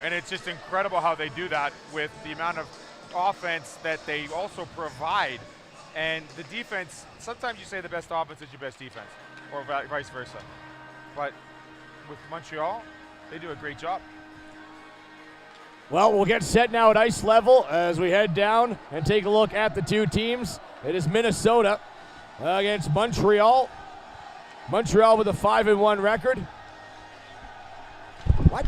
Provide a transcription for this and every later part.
And it's just incredible how they do that with the amount of offense that they also provide. And the defense, sometimes you say the best offense is your best defense, or vice versa. But with Montreal, they do a great job. Well, we'll get set now at ice level as we head down and take a look at the two teams. It is Minnesota against Montreal. Montreal with a 5-1 record. What?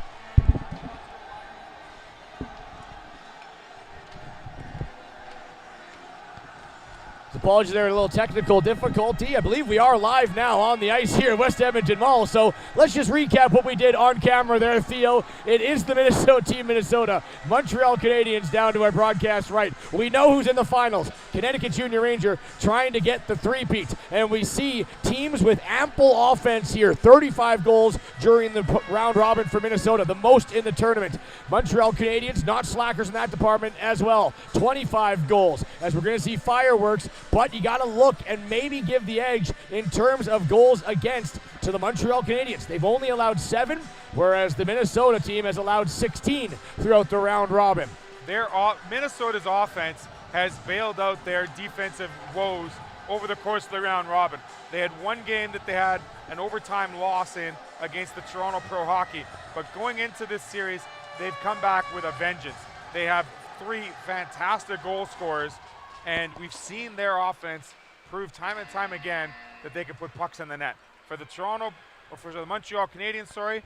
Apologies there, a little technical difficulty. I believe we are live now on the ice here at West Edmonton Mall. So let's just recap what we did on camera there, Theo. It is the Minnesota team, Minnesota. Montreal Canadiens down to our broadcast right. We know who's in the finals. Connecticut Junior Ranger trying to get the three-peat. And we see teams with ample offense here. 35 goals during the round robin for Minnesota, the most in the tournament. Montreal Canadiens, not slackers in that department as well. 25 goals, as we're going to see fireworks. But you got to look and maybe give the edge in terms of goals against to the Montreal Canadiens. They've only allowed 7, whereas the Minnesota team has allowed 16 throughout the round robin. Minnesota's offense has bailed out their defensive woes over the course of the round robin. They had one game that they had an overtime loss in against the Toronto Pro Hockey. But going into this series, they've come back with a vengeance. They have 3 fantastic goal scorers. And we've seen their offense prove time and time again that they can put pucks in the net. For the Montreal Canadiens,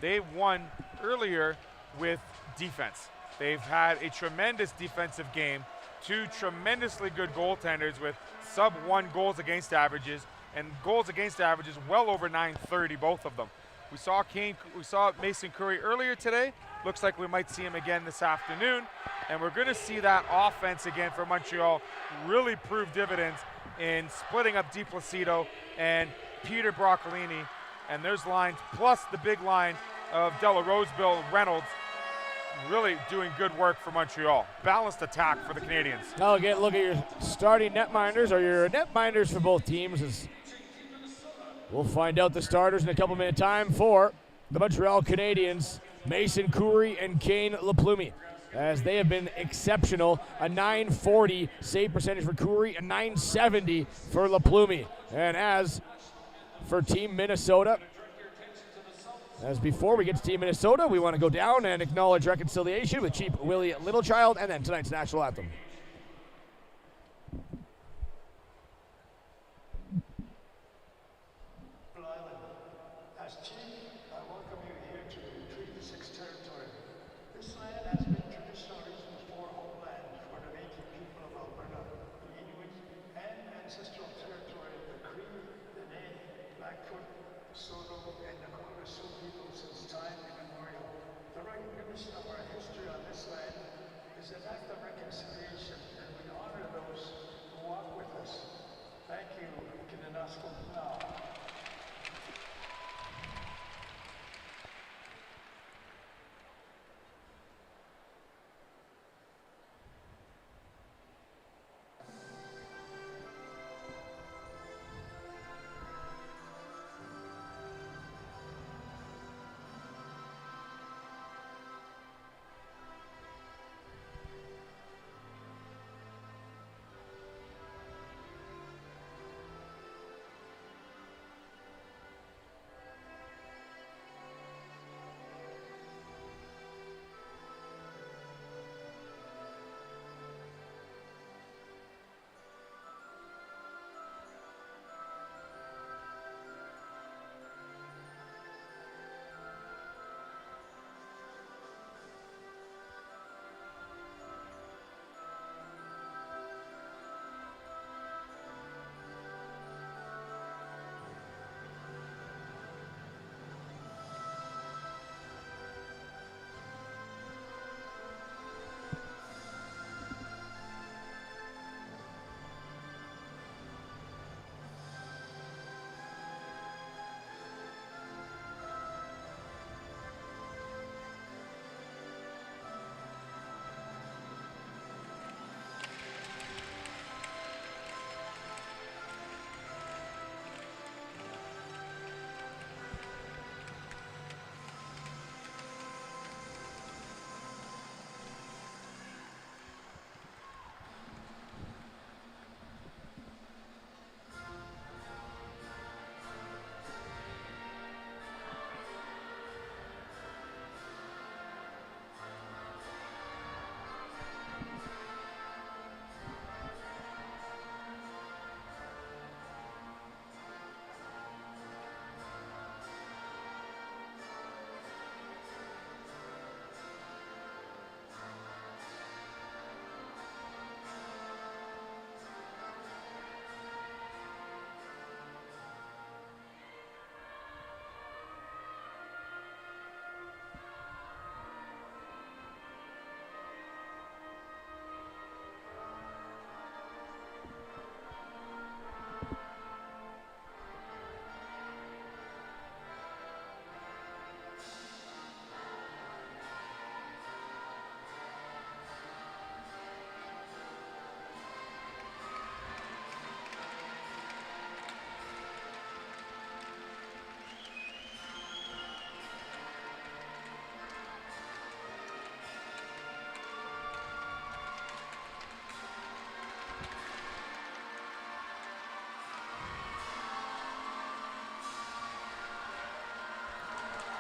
they won earlier with defense. They've had a tremendous defensive game, 2 tremendously good goaltenders with sub-1 goals against averages, and goals against averages well over .930, both of them. We saw Mason Curry earlier today. Looks like we might see him again this afternoon. And we're going to see that offense again for Montreal really prove dividends in splitting up DiPlacido and Peter Broccolini. And there's lines, plus the big line of Della Roseville, Reynolds, really doing good work for Montreal. Balanced attack for the Canadiens. Now again, look at your starting netminders, or your netminders for both teams. We'll find out the starters in a couple minute time for the Montreal Canadiens, Mason Curry and Kane Laplume, as they have been exceptional. A .940 save percentage for Curry, a .970 for Laplume. And as for Team Minnesota, as before we get to Team Minnesota, we want to go down and acknowledge reconciliation with Chief Willie Littlechild and then tonight's national anthem.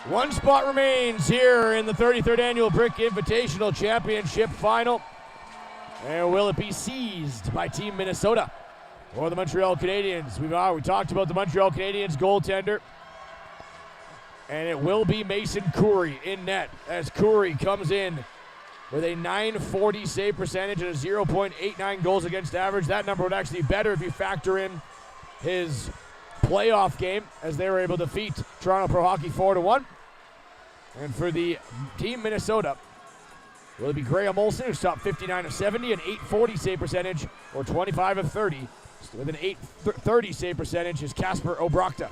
One spot remains here in the 33rd Annual Brick Invitational Championship Final. And will it be seized by Team Minnesota or the Montreal Canadiens? We talked about the Montreal Canadiens goaltender. And it will be Mason Coury in net as Coury comes in with a .940 save percentage and a 0.89 goals against average. That number would actually be better if you factor in his playoff game as they were able to defeat Toronto Pro Hockey 4-1. And for the Team Minnesota, will it be Graham Olsen, who stopped 59 of 70, an .840 save percentage, or 25 of 30 with an .830 save percentage is Kasper Obrochta.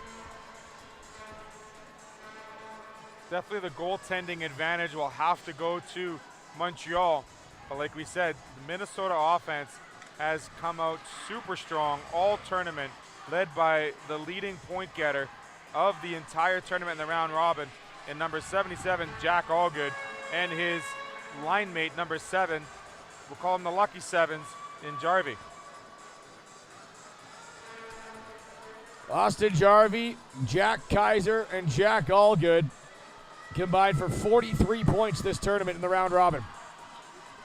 Definitely the goaltending advantage will have to go to Montreal. But like we said, the Minnesota offense has come out super strong all tournament, led by the leading point getter of the entire tournament in the round robin in number 77, Jack Allgood, and his line mate, number 7, we'll call him the Lucky Sevens, in Jarvie. Austin Jarvie, Jack Kaiser, and Jack Allgood combined for 43 points this tournament in the round robin.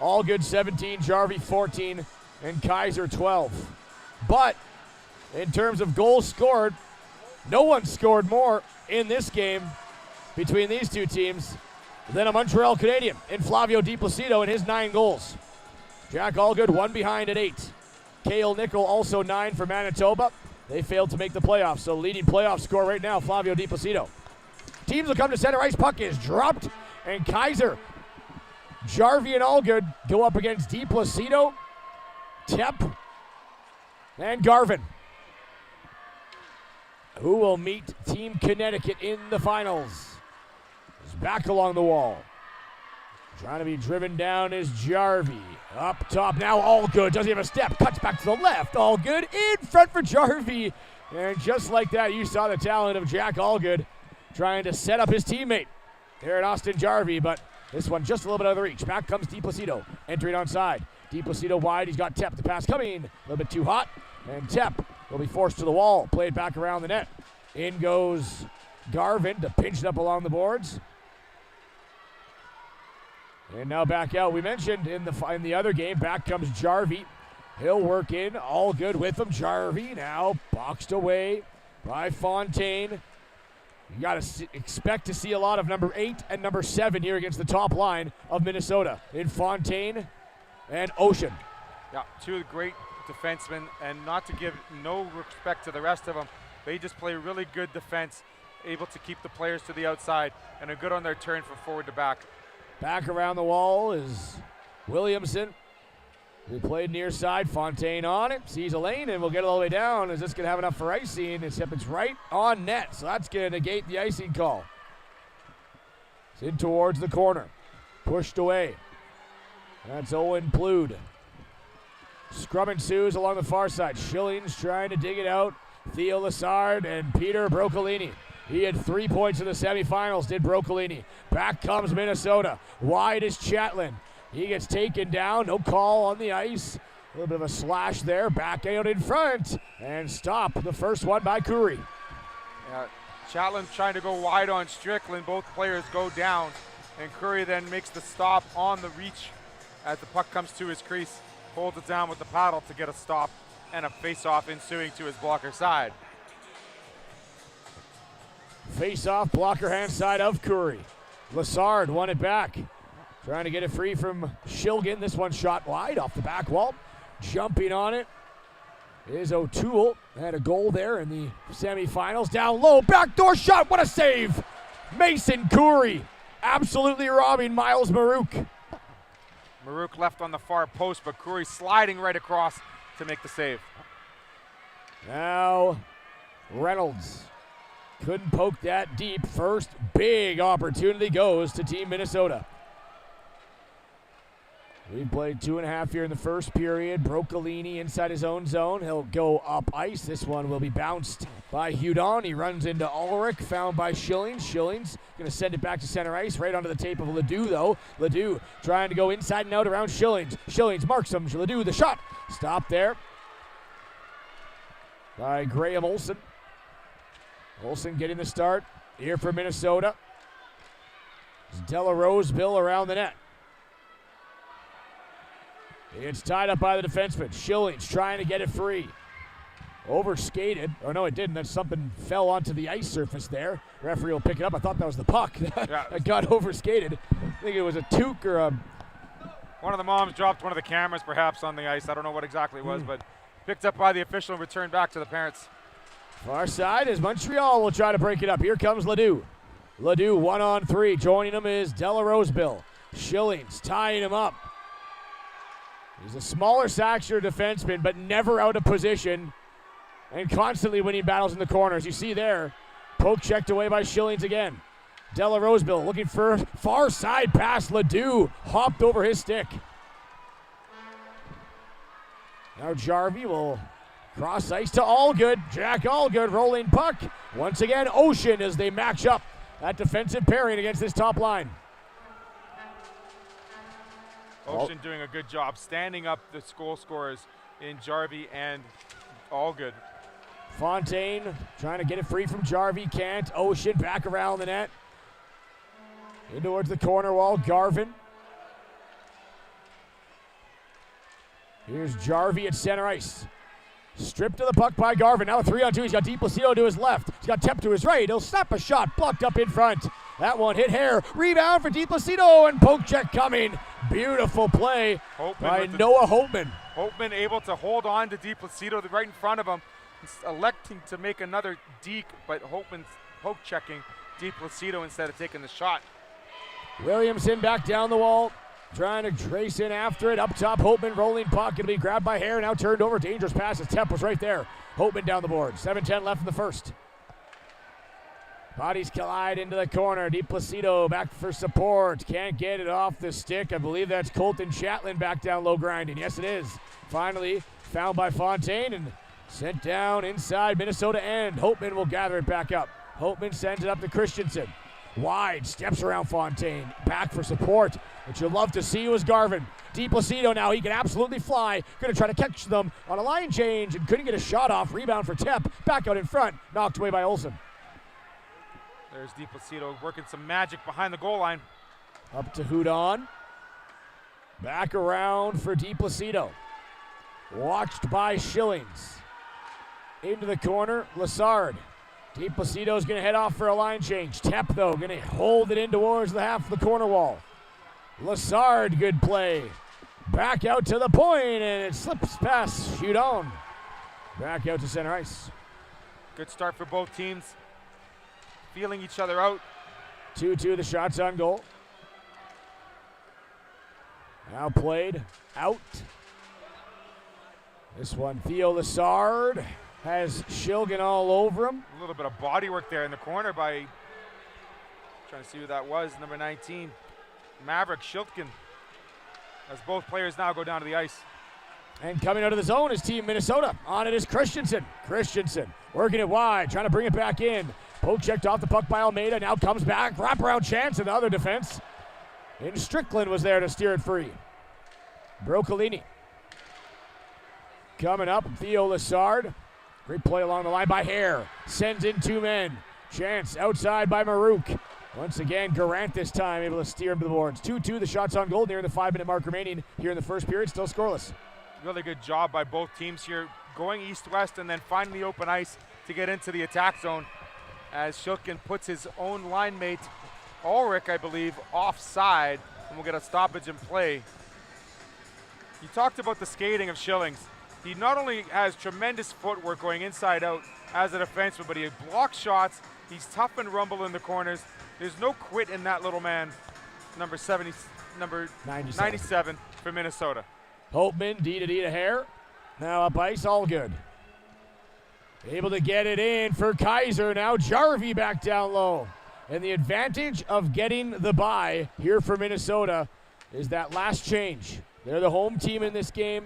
Allgood 17, Jarvie 14, and Kaiser 12. But in terms of goals scored, no one scored more in this game between these two teams than a Montreal Canadian in Flavio Di Placido and his 9 goals. Jack Allgood, 1 behind at 8. Cale Nickel also 9 for Manitoba. They failed to make the playoffs, so leading playoff score right now, Flavio Di Placido. Teams will come to center ice, puck is dropped, and Kaiser, Jarvie, and Allgood go up against Di Placido, Tepp, and Garvin, who will meet Team Connecticut in the finals. He's back along the wall. Trying to be driven down is Jarvie. Up top now, Allgood. Doesn't have a step. Cuts back to the left. Allgood in front for Jarvie. And just like that, you saw the talent of Jack Allgood trying to set up his teammate here at Austin Jarvie, but this one just a little bit out of the reach. Back comes Di Placido, entering onside. Di Placido wide. He's got Tepp. The pass coming. A little bit too hot. And Tepp will be forced to the wall. Played back around the net. In goes Garvin to pinch it up along the boards. And now back out. We mentioned in the other game, back comes Jarvie. He'll work in. Allgood with him. Jarvie now boxed away by Fontaine. You got to expect to see a lot of number 8 and number 7 here against the top line of Minnesota in Fontaine and Ocean. Yeah, 2 great defensemen, and not to give no respect to the rest of them, they just play really good defense, able to keep the players to the outside, and are good on their turn from forward to back. Back around the wall is Williamson. He played near side. Fontaine on it. Sees a lane and will get it all the way down. Is this going to have enough for icing? Except it's right on net. So that's going to negate the icing call. It's in towards the corner. Pushed away. That's Owen Plude. Scrum ensues along the far side. Schilling's trying to dig it out. Theo Lassard and Peter Broccolini. He had 3 points in the semifinals, did Broccolini. Back comes Minnesota. Wide is Chatlin. He gets taken down. No call on the ice. A little bit of a slash there. Back out in front. And stop. The first one by Coury. Yeah, Chatlin trying to go wide on Strickland. Both players go down. And Coury then makes the stop on the reach as the puck comes to his crease. Holds it down with the paddle to get a stop and a face-off ensuing to his blocker side. Face-off, blocker hand side of Coury. Lassard won it back. Trying to get it free from Shilgin. This one shot wide off the back wall. Jumping on it is O'Toole. Had a goal there in the semifinals. Down low, backdoor shot. What a save. Mason Coury absolutely robbing Miles Marouk. Marouk left on the far post, but Coury sliding right across to make the save. Now Reynolds couldn't poke that deep. First big opportunity goes to Team Minnesota. We played 2.5 here in the first period. Broccolini inside his own zone. He'll go up ice. This one will be bounced by Hudon. He runs into Ulrich, found by Schillings. Schillings going to send it back to center ice, right onto the tape of Ledoux, though. Ledoux trying to go inside and out around Schillings. Schillings marks him. Ledoux, the shot. Stop there by Graham Olsen. Olsen getting the start here for Minnesota. It's Della Roseville around the net. It's tied up by the defenseman. Schillings trying to get it free. Overskated. Oh, no, it didn't. That's something fell onto the ice surface there. Referee will pick it up. I thought that was the puck that got overskated. I think it was a toque or a... One of the moms dropped one of the cameras perhaps on the ice. I don't know what exactly it was, but picked up by the official and returned back to the parents. Far side as Montreal will try to break it up. Here comes Ledoux. Ledoux 1-on-3. Joining him is Della Roseville. Schillings tying him up. He's a smaller stature defenseman, but never out of position and constantly winning battles in the corners. You see there, poke checked away by Schillings again. Della Roseville looking for far side pass. Ledoux hopped over his stick. Now Jarvie will cross ice to Allgood. Jack Allgood rolling puck. Once again, Ocean as they match up that defensive pairing against this top line. Ocean doing a good job standing up the goal scorers in Jarvie and Allgood. Fontaine trying to get it free from Jarvie. Can't. Ocean back around the net. In towards the corner wall. Garvin. Here's Jarvie at center ice. Stripped to the puck by Garvin. Now a 3-on-2. He's got DiPlacido to his left. He's got Temp to his right. He'll snap a shot. Blocked up in front. That one hit Hare. Rebound for DiPlacido and poke check coming. Beautiful play by Noah Holtman. Holtman able to hold on to DiPlacido right in front of him. He's electing to make another deke, but Holtman's poke checking DiPlacido instead of taking the shot. Williamson back down the wall. Trying to trace in after it. Up top, Holtman rolling puck. It'll be grabbed by Hare. Now turned over. Dangerous pass. His Temp was right there. Holtman down the board. 7:10 left in the first. Bodies collide into the corner. DiPlacido back for support. Can't get it off the stick. I believe that's Colton Chatlin back down low grinding. Yes, it is. Finally found by Fontaine and sent down inside Minnesota end. Holtman will gather it back up. Holtman sends it up to Christensen. Wide, steps around Fontaine. Back for support. What you love to see was Garvin. DiPlacido now, he can absolutely fly. Going to try to catch them on a line change and couldn't get a shot off. Rebound for Tep. Back out in front. Knocked away by Olsen. There's DiPlacido working some magic behind the goal line. Up to Hudon. Back around for DiPlacido. Watched by Schillings. Into the corner, Lassard. DiPlacido's going to head off for a line change. Tep, though, going to hold it in towards the half of the corner wall. Lassard, good play. Back out to the point, and it slips past Hudon. Back out to center ice. Good start for both teams. Feeling each other out. 2-2, the shots on goal. Now played out. This one, Theo Lassard has Shilgan all over him. A little bit of body work there in the corner by, trying to see who that was, number 19, Maverick Shilkin. As both players now go down to the ice. And coming out of the zone is Team Minnesota. On it is Christensen. Christensen working it wide, trying to bring it back in. Poke checked off the puck by Almeida, now comes back, wraparound chance in the other defense. And Strickland was there to steer it free. Broccolini. Coming up, Theo Lassard. Great play along the line by Hare. Sends in two men. Chance outside by Marouk. Once again, Garant this time able to steer him to the boards. 2-2, the shots on goal near the 5-minute mark remaining here in the first period. Still scoreless. Really good job by both teams here, going east-west and then finding the open ice to get into the attack zone. As Shilkin puts his own line mate, Ulrich, I believe, offside, and we'll get a stoppage in play. You talked about the skating of Schillings. He not only has tremendous footwork going inside out as a defenseman, but he blocks shots. He's tough and rumble in the corners. There's no quit in that little man, number 97 for Minnesota. Holtman, D to Hare. Now up ice, all good. Able to get it in for Kaiser. Now Jarvie back down low. And the advantage of getting the bye here for Minnesota is that last change. They're the home team in this game.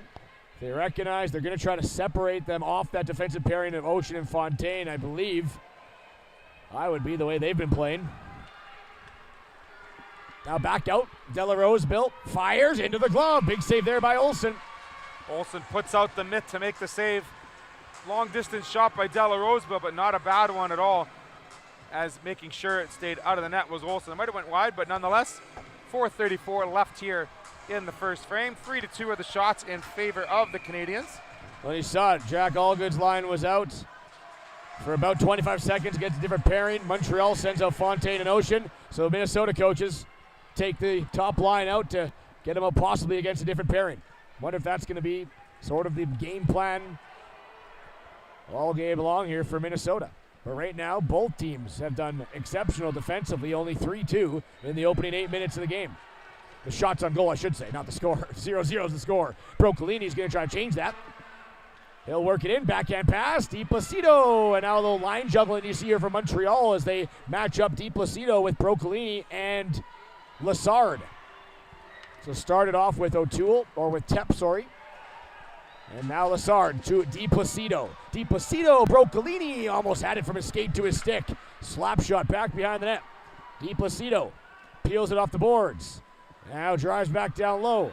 They recognize they're going to try to separate them off that defensive pairing of Ocean and Fontaine, I believe. I would be the way they've been playing. Now back out. Della Roseville fires into the glove. Big save there by Olsen. Olsen puts out the mitt to make the save. Long distance shot by Della Roseville, but not a bad one at all. as making sure it stayed out of the net was Olsen. It might have went wide, but nonetheless, 4:34 left here in the first frame. 3-2 are the shots in favor of the Canadians. Well, you saw it. Jack Allgood's line was out for about 25 seconds, gets a different pairing. Montreal sends out Fontaine and Ocean, so Minnesota coaches take the top line out to get them out possibly against a different pairing. Wonder if that's going to be sort of the game plan all game long here for Minnesota. But right now, both teams have done exceptional defensively, only 3-2 in the opening 8 minutes of the game. The shots on goal, I should say, not the score. 0-0 is the score. Broccolini's going to try to change that. He'll work it in, backhand pass, Di Placido, and now a little line juggling you see here from Montreal as they match up Di Placido with Broccolini and Lassard. So started off with O'Toole, or with Tepp, sorry. And now Lassard to Di Placido. Di Placido, Broccolini almost had it from his skate to his stick. Slap shot back behind the net. Di Placido peels it off the boards. Now drives back down low.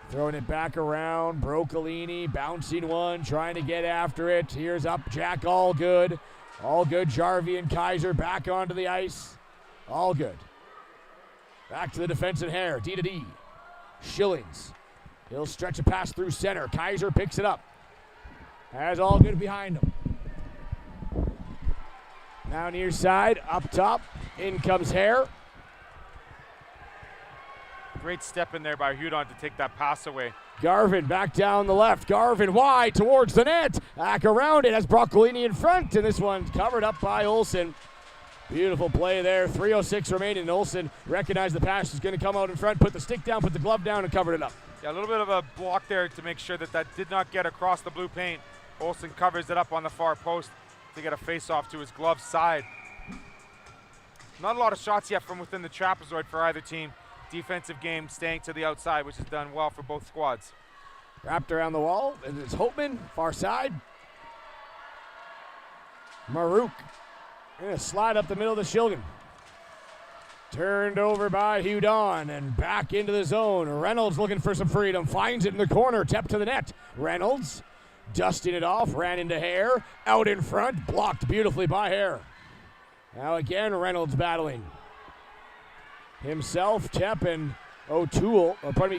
Throwing it back around. Broccolini bouncing one, trying to get after it. Here's up Jack Allgood. Allgood, Jarvie, and Kaiser back onto the ice. Allgood. Back to the defensive hair. D-to-D. Schillings. He'll stretch a pass through center. Kaiser picks it up. Has Allgood behind him. Now near side, up top. In comes Hare. Great step in there by Hudon to take that pass away. Garvin back down the left. Garvin wide towards the net. Back around it has Broccolini in front, and this one's covered up by Olsen. Beautiful play there. 3:06 remaining, and Olsen recognized the pass was going to come out in front, put the stick down, put the glove down, and covered it up. Yeah, a little bit of a block there to make sure that that did not get across the blue paint. Olsen covers it up on the far post to get a face-off to his glove side. Not a lot of shots yet from within the trapezoid for either team. Defensive game staying to the outside, which has done well for both squads. Wrapped around the wall, and it's Holtman, far side. Marouk, gonna slide up the middle to Shilgan. Turned over by Hudon, and back into the zone. Reynolds looking for some freedom, finds it in the corner, Tepp to the net. Reynolds, dusting it off, ran into Hare, out in front, blocked beautifully by Hare. Now again, Reynolds battling. Himself, Tepp, and O'Toole,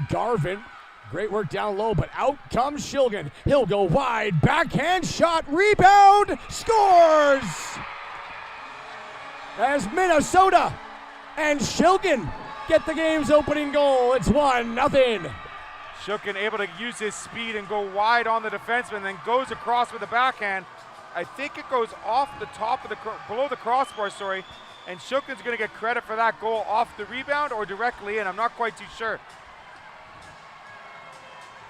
Garvin. Great work down low, but out comes Shilgan. He'll go wide, backhand shot, rebound, scores! As Minnesota and Shilgan get the game's opening goal. It's 1-0. Shilgan able to use his speed and go wide on the defenseman, then goes across with a backhand. I think it goes off the top of below the crossbar, and Shilgan's going to get credit for that goal off the rebound or directly in. I'm not quite too sure.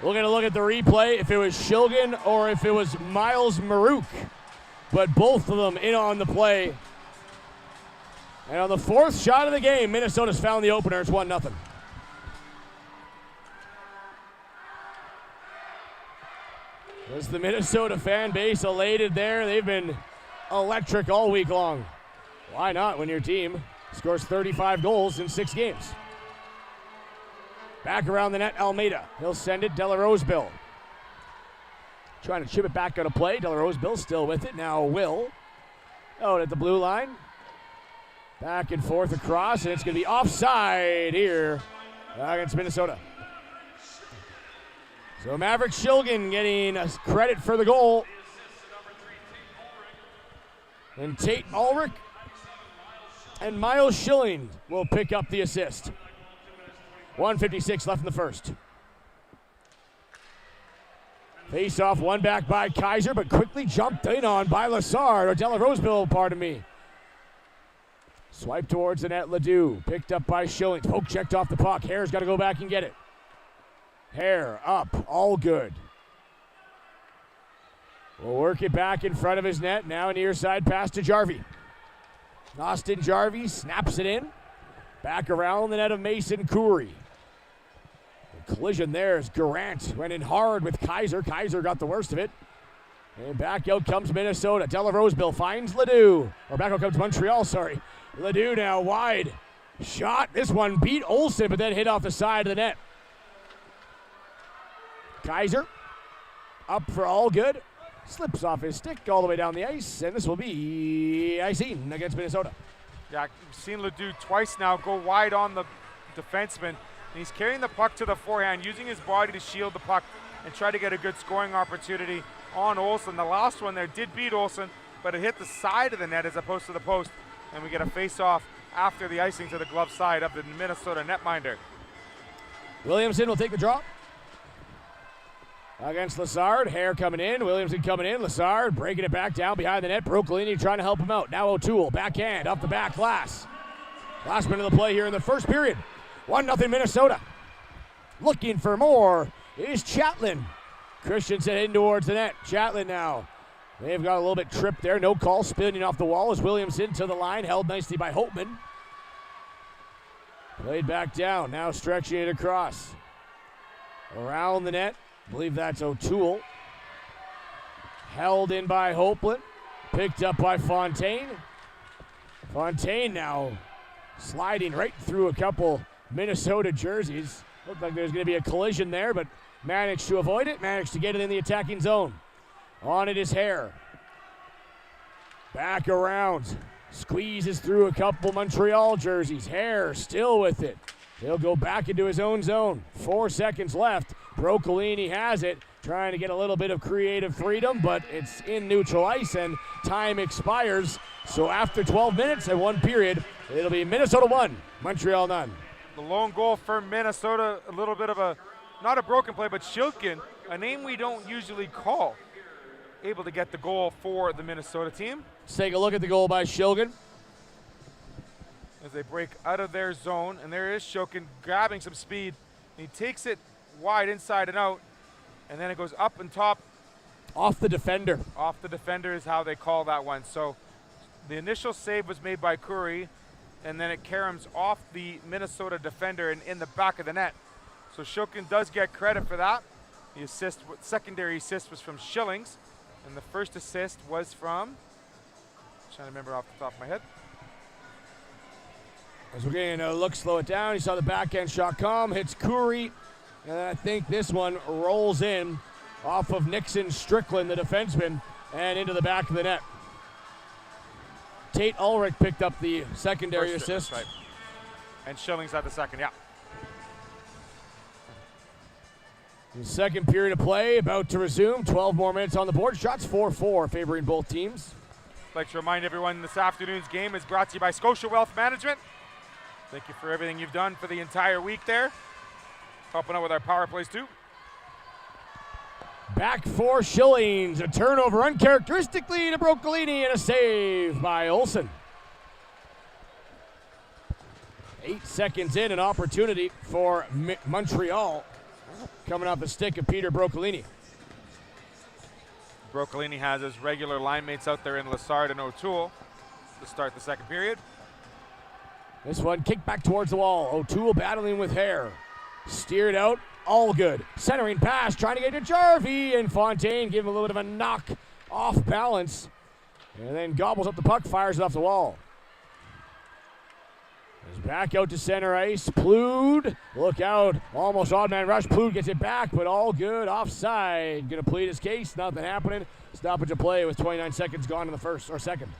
We're going to look at the replay if it was Shilgan or if it was Miles Marouk. But both of them in on the play. And on the fourth shot of the game, Minnesota's found the opener. It's 1-0. Was the Minnesota fan base elated there? They've been electric all week long. Why not when your team scores 35 goals in 6 games? Back around the net, Almeida. He'll send it, De La Rosebill. Trying to chip it back out of play. De La Rosebill still with it. Now Will out at the blue line. Back and forth across, and it's going to be offside here against Minnesota. So Maverick Shilgan getting credit for the goal. And Tate Ulrich and Miles Schilling will pick up the assist. 1:56 left in the first. Face off, one back by Kaiser, but quickly jumped in on by Lassard, or De La Rosebill, pardon me. Swipe towards the net, Ledoux, picked up by Schilling. Poke checked off the puck. Hare's got to go back and get it. Hare up, all good. We'll work it back in front of his net. Now an near side pass to Jarvie. Austin Jarvie snaps it in. Back around the net of Mason Coury. The collision there as Garant went in hard with Kaiser. Kaiser got the worst of it. And back out comes Minnesota. De La Rosebill finds Ledoux. Or back out comes Montreal, sorry. Ledoux now wide. Shot. This one beat Olsen, but then hit off the side of the net. Kaiser up for all good. Slips off his stick all the way down the ice, and this will be icing against Minnesota. Yeah, we've seen Ledoux twice now go wide on the defenseman. And he's carrying the puck to the forehand, using his body to shield the puck and try to get a good scoring opportunity on Olsen. The last one there did beat Olsen, but it hit the side of the net as opposed to the post. And we get a face-off after the icing to the glove side of the Minnesota netminder. Williamson will take the draw against Lassard. Hare coming in, Williamson coming in, Lassard breaking it back down behind the net. Broccolini trying to help him out. Now O'Toole, backhand, up the back glass. Last minute of the play here in the first period. 1-0 Minnesota. Looking for more is Chatlin. Christensen in towards the net. Chatlin now. They've got a little bit tripped there. No call, spinning off the wall as Williamson to the line, held nicely by Holtman. Played back down, now stretching it across. Around the net, I believe that's O'Toole. Held in by Holtman, picked up by Fontaine. Fontaine now sliding right through a couple Minnesota jerseys. Looked like there's going to be a collision there, but managed to avoid it, managed to get it in the attacking zone. On it is Hare. Back around. Squeezes through a couple Montreal jerseys. Hare still with it. He'll go back into his own zone. 4 seconds left. Broccolini has it. Trying to get a little bit of creative freedom, but it's in neutral ice and time expires. So after 12 minutes and 1 period, it'll be Minnesota 1, Montreal none. The lone goal for Minnesota, a little bit of a, not a broken play, but Shilkin, a name we don't usually call, able to get the goal for the Minnesota team. Let's take a look at the goal by Shilkin. As they break out of their zone, and there is Shilkin grabbing some speed. And he takes it wide inside and out, and then it goes up and top. Off the defender. Off the defender is how they call that one. So the initial save was made by Curry, and then it caroms off the Minnesota defender and in the back of the net. So Shilkin does get credit for that. The secondary assist was from Schillings, and the first assist was from, trying to remember off the top of my head. As we're getting a look, slow it down. You saw the backhand shot come, hits Curry, and I think this one rolls in off of Nixon Strickland, the defenseman, and into the back of the net. Tate Ulrich picked up the secondary assist. Right. And Schillings had the second, yeah. The second period of play about to resume. 12 more minutes on the board. Shots 4-4 favoring both teams. I'd like to remind everyone this afternoon's game is brought to you by Scotia Wealth Management. Thank you for everything you've done for the entire week there. Helping out with our power plays too. Back for Schillings. A turnover uncharacteristically to Broccolini and a save by Olsen. 8 seconds in, an opportunity for Montreal. Coming off the stick of Peter Broccolini. Broccolini has his regular line mates out there in Lassard and O'Toole to start the second period. This one kicked back towards the wall. O'Toole battling with Hare. Steered out, all good. Centering pass, trying to get to Jarvie, and Fontaine gave him a little bit of a knock off balance. And then gobbles up the puck, fires it off the wall. He's back out to center ice. Plood, look out. Almost odd man rush. Plood gets it back, but all good. Offside. Gonna plead his case. Nothing happening. Stoppage of play with 29 seconds gone in the first or second.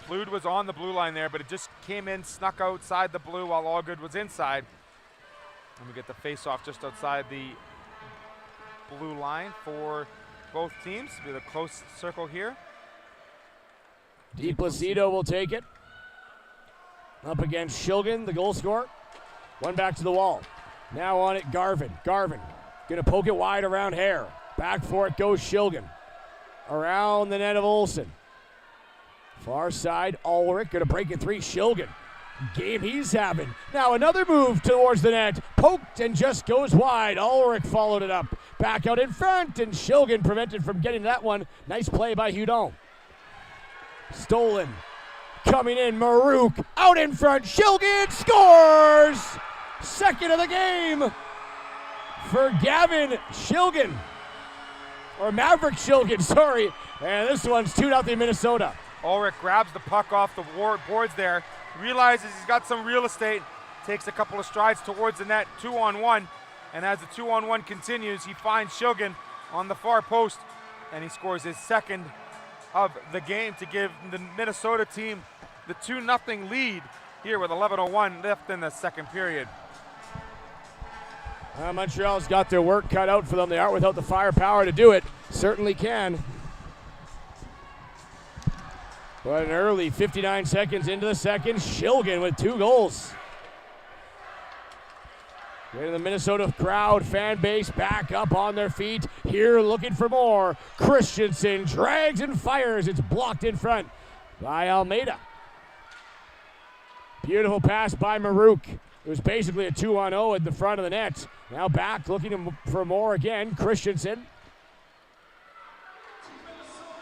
Plood was on the blue line there, but it just came in, snuck outside the blue while Allgood was inside. And we get the face-off just outside the blue line for both teams. Be the close circle here. DiPlacido will take it. Up against Shilgan, the goal scorer. One back to the wall. Now on it, Garvin. Garvin gonna poke it wide around Hare. Back for it goes Shilgan. Around the net of Olsen. Far side, Ulrich gonna break it 3. Shilgan. Game he's having. Now another move towards the net. Poked and just goes wide. Ulrich followed it up. Back out in front, and Shilgan prevented from getting that one. Nice play by Hudon. Stolen. Coming in, Marouk. Out in front. Shilgan scores! Second of the game for Gavin Shilgan. Or Maverick Shilgan, sorry. And this one's 2-0 Minnesota. Ulrich grabs the puck off the boards there, realizes he's got some real estate, takes a couple of strides towards the net, 2-on-1, and as the 2-on-1 continues, he finds Shilgan on the far post, and he scores his second of the game to give the Minnesota team the 2-0 lead here with 11:01 left in the second period. Montreal's got their work cut out for them. They aren't without the firepower to do it. Certainly can. But an early 59 seconds into the second, Shilgan with 2 goals. Getting the Minnesota crowd, fan base back up on their feet. Here looking for more. Christensen drags and fires. It's blocked in front by Almeida. Beautiful pass by Marouk. It was basically a 2-on-0 at the front of the net. Now back looking for more again. Christensen.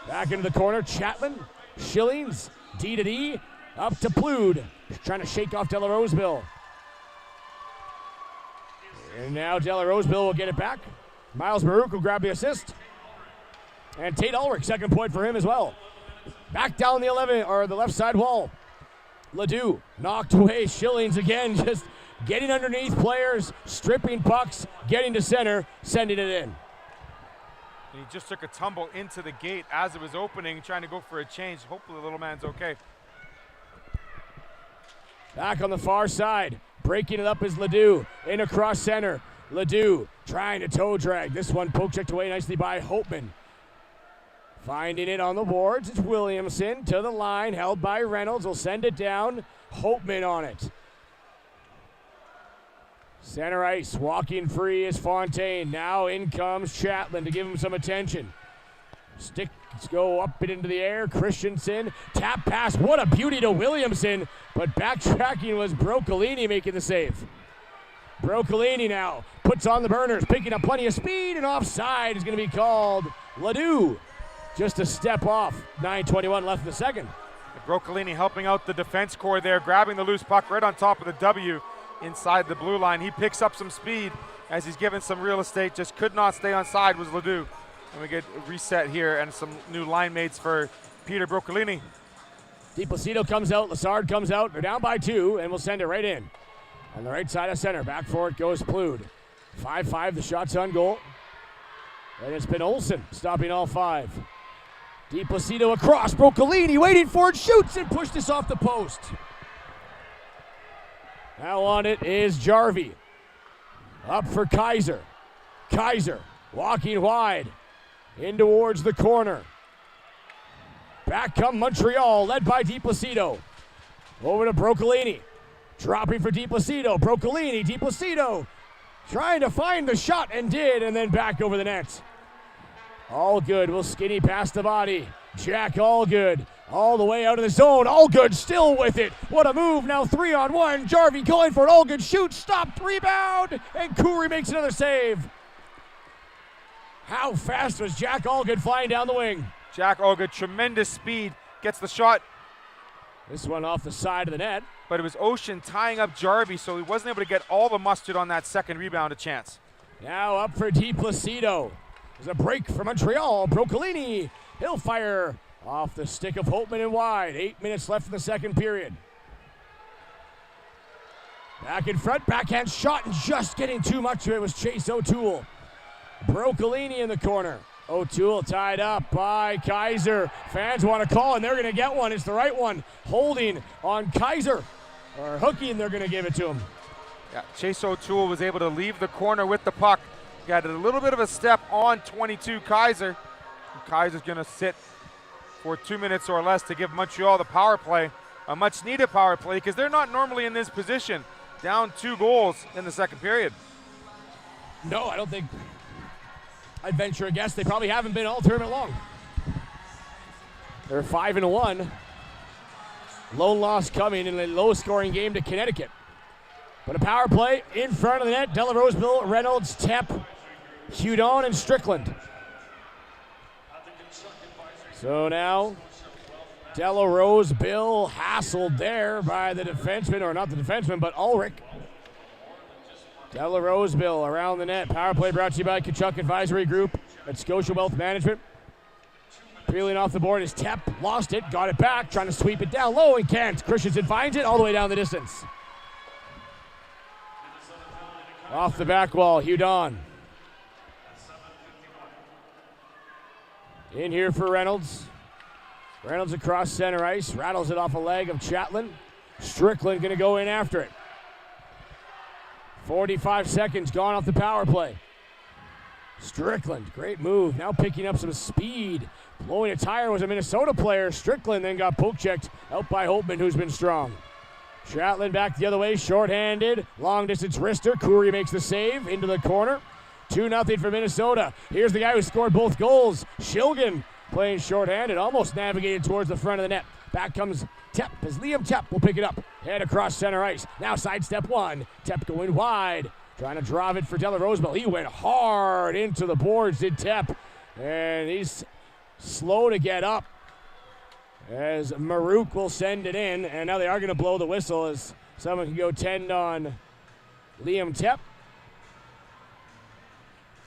Back into the corner. Chatelain. Schillings. D-to-D. Up to Ploud. Trying to shake off De La Roseville. And now De La Roseville will get it back. Miles Marouk will grab the assist. And Tate Ulrich, second point for him as well. Back down the 11, or the left side wall. Ledoux knocked away. Schillings again, just getting underneath players, stripping pucks, getting to center, sending it in. He just took a tumble into the gate as it was opening, trying to go for a change. Hopefully the little man's okay. Back on the far side. Breaking it up is Ledoux. In across center. Ledoux trying to toe drag. This one poke checked away nicely by Hopeman. Finding it on the boards. It's Williamson to the line. Held by Reynolds. Will send it down. Hopeman on it. Center ice. Walking free is Fontaine. Now in comes Chatelain to give him some attention. Sticks go up and into the air. Christensen, tap pass. What a beauty to Williamson. But backtracking was Broccolini making the save. Broccolini now puts on the burners, picking up plenty of speed, and offside is going to be called. Ledoux just a step off. 9:21 left in the second. Broccolini helping out the defense core there, grabbing the loose puck right on top of the W inside the blue line. He picks up some speed as he's given some real estate. Just could not stay on side was Ledoux. And we get a reset here and some new line mates for Peter Broccolini. DiPlacido comes out, Lassard comes out. They're down by 2, and we'll send it right in. On the right side of center, back for it goes Ploud. 5-5, the shots on goal. And it's been Olsen stopping all 5. DiPlacido across, Broccolini waiting for it, shoots and pushed this off the post. Now on it is Jarvie. Up for Kaiser. Kaiser walking wide. In towards the corner. Back come Montreal, led by DiPlacido. Over to Broccolini. Dropping for DiPlacido. Broccolini, DiPlacido. Trying to find the shot and did, and then back over the net. Allgood will skinny past the body. Jack Allgood all the way out of the zone. Allgood still with it. What a move. Now 3-on-1. Jarvie going for it. Allgood shoots, stopped, rebound, and Coury makes another save. How fast was Jack Allgood flying down the wing? Jack Allgood, tremendous speed, gets the shot. This one off the side of the net. But it was Ocean tying up Jarvie, so he wasn't able to get all the mustard on that second rebound a chance. Now up for DiPlacido. There's a break for Montreal. Broccolini, he'll fire off the stick of Holtman and wide. 8 minutes left in the second period. Back in front, backhand shot, and just getting too much of it was Chase O'Toole. Broccolini in the corner. O'Toole tied up by Kaiser. Fans want to call, and they're going to get one. It's the right one. Holding on Kaiser. Or hooking, they're going to give it to him. Yeah, Chase O'Toole was able to leave the corner with the puck. Got a little bit of a step on 22 Kaiser. And Kaiser's going to sit for 2 minutes or less to give Montreal the power play. A much needed power play because they're not normally in this position. Down 2 goals in the second period. No, I don't think. I'd venture a guess they probably haven't been all tournament long. They're 5-1. Lone loss coming in a low-scoring game to Connecticut. But a power play in front of the net. De La Roseville, Reynolds, Tepp, Hudon, and Strickland. So now, De La Roseville hassled there by the defenseman, or not the defenseman, but Ulrich. De La Roseville around the net. Power play brought to you by Kachuk Advisory Group at Scotia Wealth Management. Peeling off the board is Tepp. Lost it, got it back, trying to sweep it down low and can't. Christensen finds it all the way down the distance. Off the back wall, Hudon. In here for Reynolds. Reynolds across center ice, rattles it off a leg of Chatelain. Strickland going to go in after it. 45 seconds gone off the power play. Strickland, great move, now picking up some speed. Blowing a tire was a Minnesota player. Strickland then got poke-checked out by Holtman, who's been strong. Chatelain back the other way, shorthanded. Long-distance wrister. Coury makes the save into the corner. 2-0 for Minnesota. Here's the guy who scored both goals. Shilgan playing shorthanded, almost navigated towards the front of the net. Back comes Tepp as Liam Tepp will pick it up. Head across center ice. Now sidestep one. Tepp going wide. Trying to drive it for Della Roosevelt. He went hard into the boards, did Tepp. And he's slow to get up as Marouk will send it in. And now they are going to blow the whistle as someone can go tend on Liam Tepp.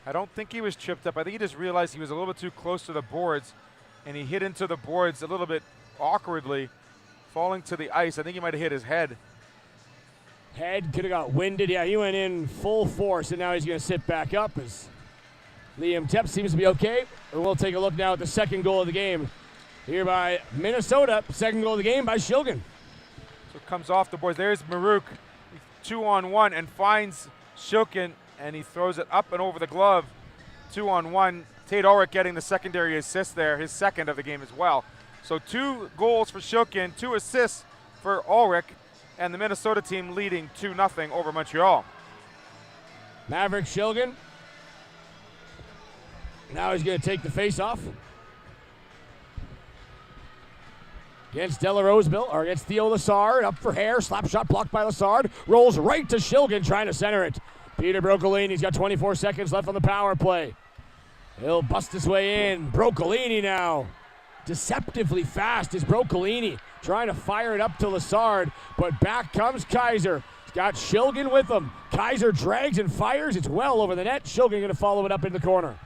I don't think he was tripped up. I think he just realized he was a little bit too close to the boards, and he hit into the boards a little bit awkwardly, falling to the ice. I think he might have hit his head. Head could have got winded. Yeah, he went in full force, and now he's going to sit back up as Liam Tepp seems to be okay. And we'll take a look now at the second goal of the game here by Minnesota. Second goal of the game by Shilgan. So it comes off the boards. There's Marouk, 2-on-1, and finds Shilgan, and he throws it up and over the glove. 2-on-1. Tate Ulrich getting the secondary assist there, his second of the game as well. So 2 goals for Shilgan, 2 assists for Ulrich, and the Minnesota team leading 2-0 over Montreal. Maverick Shilgan. Now he's going to take the face-off against Della Roosevelt, or against Theo Lassard. Up for Hare, slap shot blocked by Lassard. Rolls right to Shilgan, trying to center it. Peter Broccolini's got 24 seconds left on the power play. He'll bust his way in. Broccolini now. Deceptively fast is Broccolini, trying to fire it up to Lassard, but back comes Kaiser. He's got Shilgan with him. Kaiser drags and fires. It's well over the net. Shilgan going to follow it up in the corner.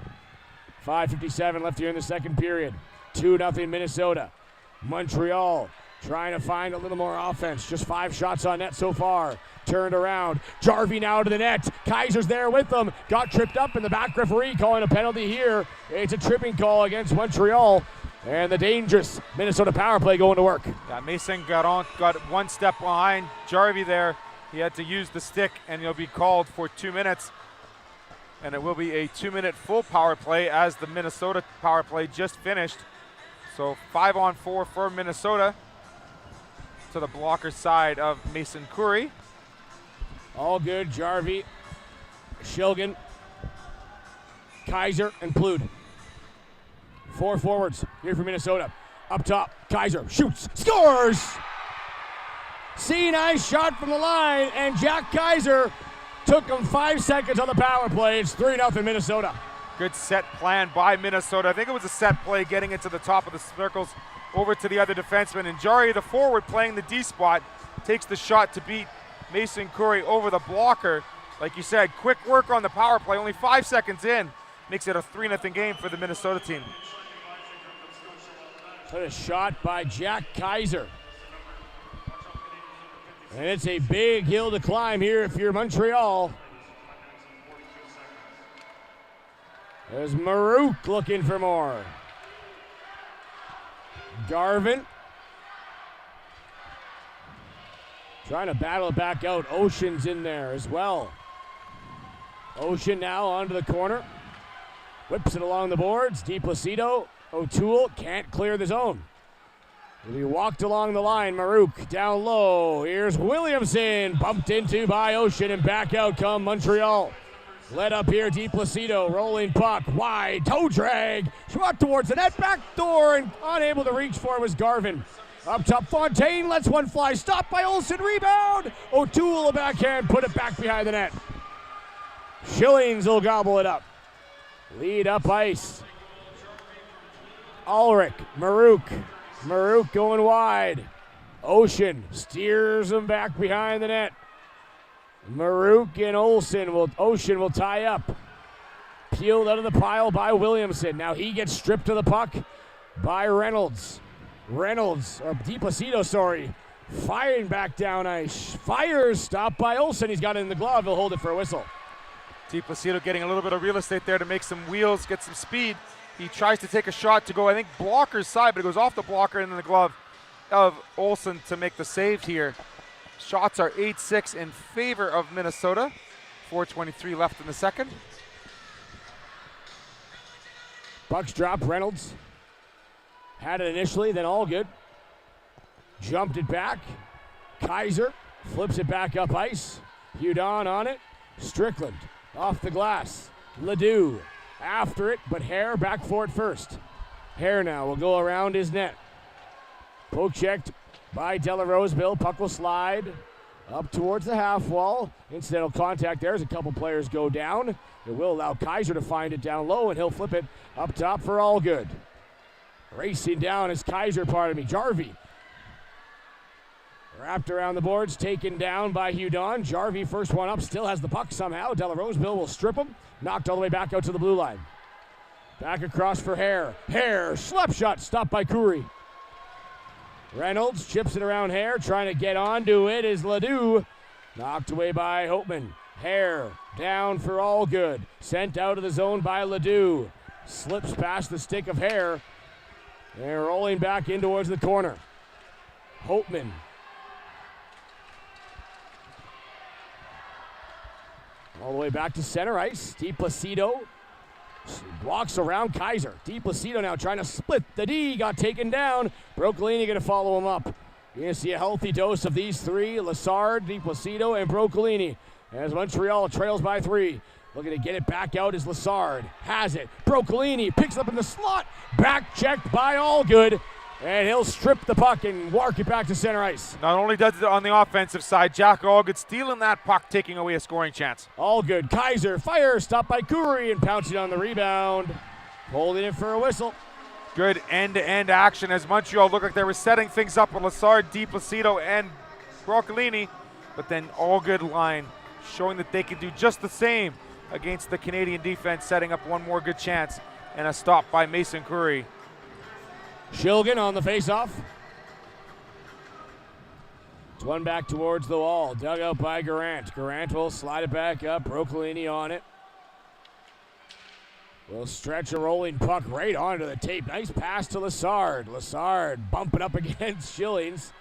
5:57 left here in the second period. 2-0 Minnesota. Montreal trying to find a little more offense. Just 5 shots on net so far. Turned around. Jarvie now to the net. Kaiser's there with them. Got tripped up, and the back referee calling a penalty here. It's a tripping call against Montreal. And the dangerous Minnesota power play going to work. Yeah, Mason got one step behind Jarvie there. He had to use the stick, and he'll be called for 2 minutes. And it will be a 2-minute full power play as the Minnesota power play just finished. So 5-on-4 for Minnesota to the blocker side of Mason Coury. All good. Jarvie, Shilgan, Kaiser, and Plood. 4 forwards here for Minnesota. Up top, Kaiser shoots, scores! C9 shot from the line, and Jack Kaiser took him 5 seconds on the power play. It's 3-0 Minnesota. Good set plan by Minnesota. I think it was a set play getting into the top of the circles over to the other defenseman. And Jarry, the forward playing the D spot, takes the shot to beat Mason Coury over the blocker. Like you said, quick work on the power play. Only 5 seconds in. Makes it a 3-0 game for the Minnesota team. What a shot by Jack Kaiser. And it's a big hill to climb here if you're Montreal. There's Marouk looking for more. Garvin trying to battle it back out. Ocean's in there as well. Ocean now onto the corner. Whips it along the boards. DiPlacido. O'Toole can't clear the zone. He walked along the line. Marouk down low. Here's Williamson. Bumped into by Ocean, and back out come Montreal. Led up here, DiPlacido. Rolling puck. Wide. Toe drag. Shot towards the net. Back door, and unable to reach for it was Garvin. Up top, Fontaine lets one fly. Stopped by Olsen. Rebound. O'Toole, a backhand. Put it back behind the net. Schillings will gobble it up. Lead up ice. Ulrich, Marouk. Marouk going wide. Ocean steers him back behind the net. Marouk and Ocean will tie up. Peeled out of the pile by Williamson. Now he gets stripped of the puck by Reynolds. DiPlacido, sorry. Firing back down ice. Fires, stopped by Olsen. He's got it in the glove. He'll hold it for a whistle. DiPlacido getting a little bit of real estate there to make some wheels, get some speed. He tries to take a shot to go, I think, blocker's side, but it goes off the blocker and in the glove of Olsen to make the save here. Shots are 8-6 in favor of Minnesota. 4:23 left in the second. Bucks drop. Reynolds had it initially, then all good. Jumped it back. Kaiser flips it back up ice. Hudon on it. Strickland off the glass. Ledoux after it, but Hare back for it first. Hare now will go around his net. Poke checked by Della Roseville. Puck will slide up towards the half wall. Incidental contact there as a couple players go down. It will allow Kaiser to find it down low, and he'll flip it up top for all good. Racing down is Kaiser, Jarvie. Wrapped around the boards, taken down by Hudon. Jarvie, first one up, still has the puck somehow. Della Roseville will strip him. Knocked all the way back out to the blue line. Back across for Hare. Hare, slap shot, stopped by Curry. Reynolds chips it around Hare, trying to get onto it is Ledoux. Knocked away by Hopeman. Hare down for all good. Sent out of the zone by Ledoux. Slips past the stick of Hare. They're rolling back in towards the corner. Hopeman. All the way back to center ice. DiPlacido walks around Kaiser. DiPlacido now trying to split the D. Got taken down. Broccolini going to follow him up. You're going to see a healthy dose of these three. Lassard, DiPlacido, and Broccolini. As Montreal trails by 3. Looking to get it back out is Lassard. Has it. Broccolini picks it up in the slot. Back checked by Allgood. And he'll strip the puck and walk it back to center ice. Not only does it on the offensive side, Jack Allgood stealing that puck, taking away a scoring chance. Allgood. Kaiser fire. Stopped by Curry and pouncing on the rebound. Holding it for a whistle. Good end-to-end action as Montreal looked like they were setting things up with Lassard, DiPlacido, and Broccolini. But then Allgood line showing that they can do just the same against the Canadian defense, setting up one more good chance and a stop by Mason Curry. Shilgan on the faceoff. It's one back towards the wall. Dug out by Garant. Garant will slide it back up. Broccolini on it. Will stretch a rolling puck right onto the tape. Nice pass to Lassard. Lassard bumping up against Schillings.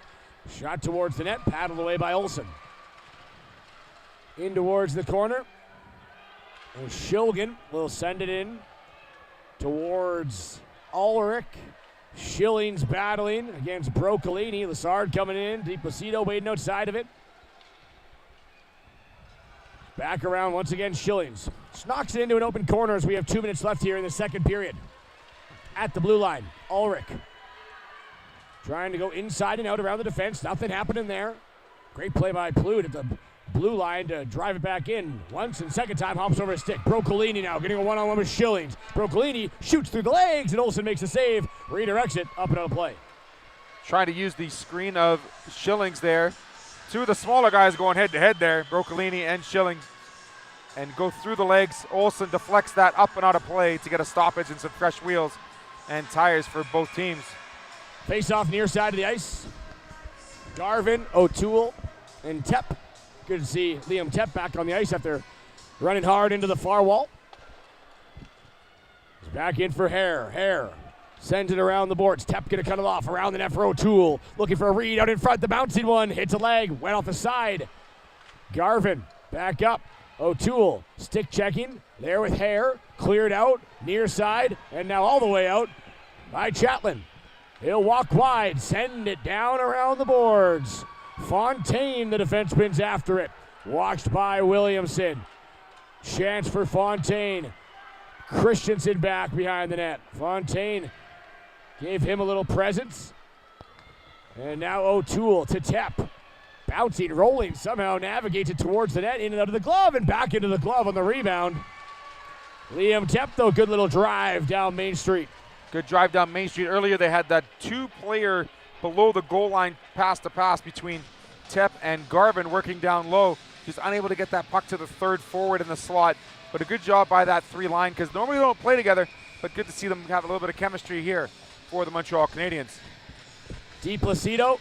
Shot towards the net. Paddled away by Olsen. In towards the corner. And Shilgan will send it in towards Ulrich. Schillings battling against Broccolini. Lassard coming in. DiPlacido waiting outside of it. Back around once again, Schillings. Knocks it into an open corner as we have 2 minutes left here in the second period. At the blue line, Ulrich. Trying to go inside and out around the defense. Nothing happening there. Great play by Plude at the blue line to drive it back in. Once and second time hops over a stick. Broccolini now getting a one-on-one with Schillings. Broccolini shoots through the legs and Olsen makes a save. Redirects it up and out of play. Trying to use the screen of Schillings there. Two of the smaller guys going head-to-head there, Broccolini and Schillings, and go through the legs. Olsen deflects that up and out of play to get a stoppage and some fresh wheels and tires for both teams. Face off near side of the ice. Garvin, O'Toole, and Tepp. Good to see Liam Tepp back on the ice after running hard into the far wall. He's back in for Hare. Hare sends it around the boards. Tepp going to cut it off around the net for O'Toole. Looking for a read out in front. The bouncing one hits a leg. Went off the side. Garvin back up. O'Toole stick checking. There with Hare. Cleared out. Near side. And now all the way out by Chatelain. He'll walk wide. Send it down around the boards. Fontaine, the defenseman's after it. Watched by Williamson. Chance for Fontaine. Christensen back behind the net. Fontaine gave him a little presence. And now O'Toole to Tepp. Bouncing, rolling, somehow navigates it towards the net, in and out of the glove, and back into the glove on the rebound. Liam Tepp, though, good little drive down Main Street. Good drive down Main Street. Earlier they had that two-player below the goal line pass-to-pass between Tepp and Garvin working down low. Just unable to get that puck to the third forward in the slot. But a good job by that three line, because normally they don't play together, but good to see them have a little bit of chemistry here for the Montreal Canadiens. DiPlacido.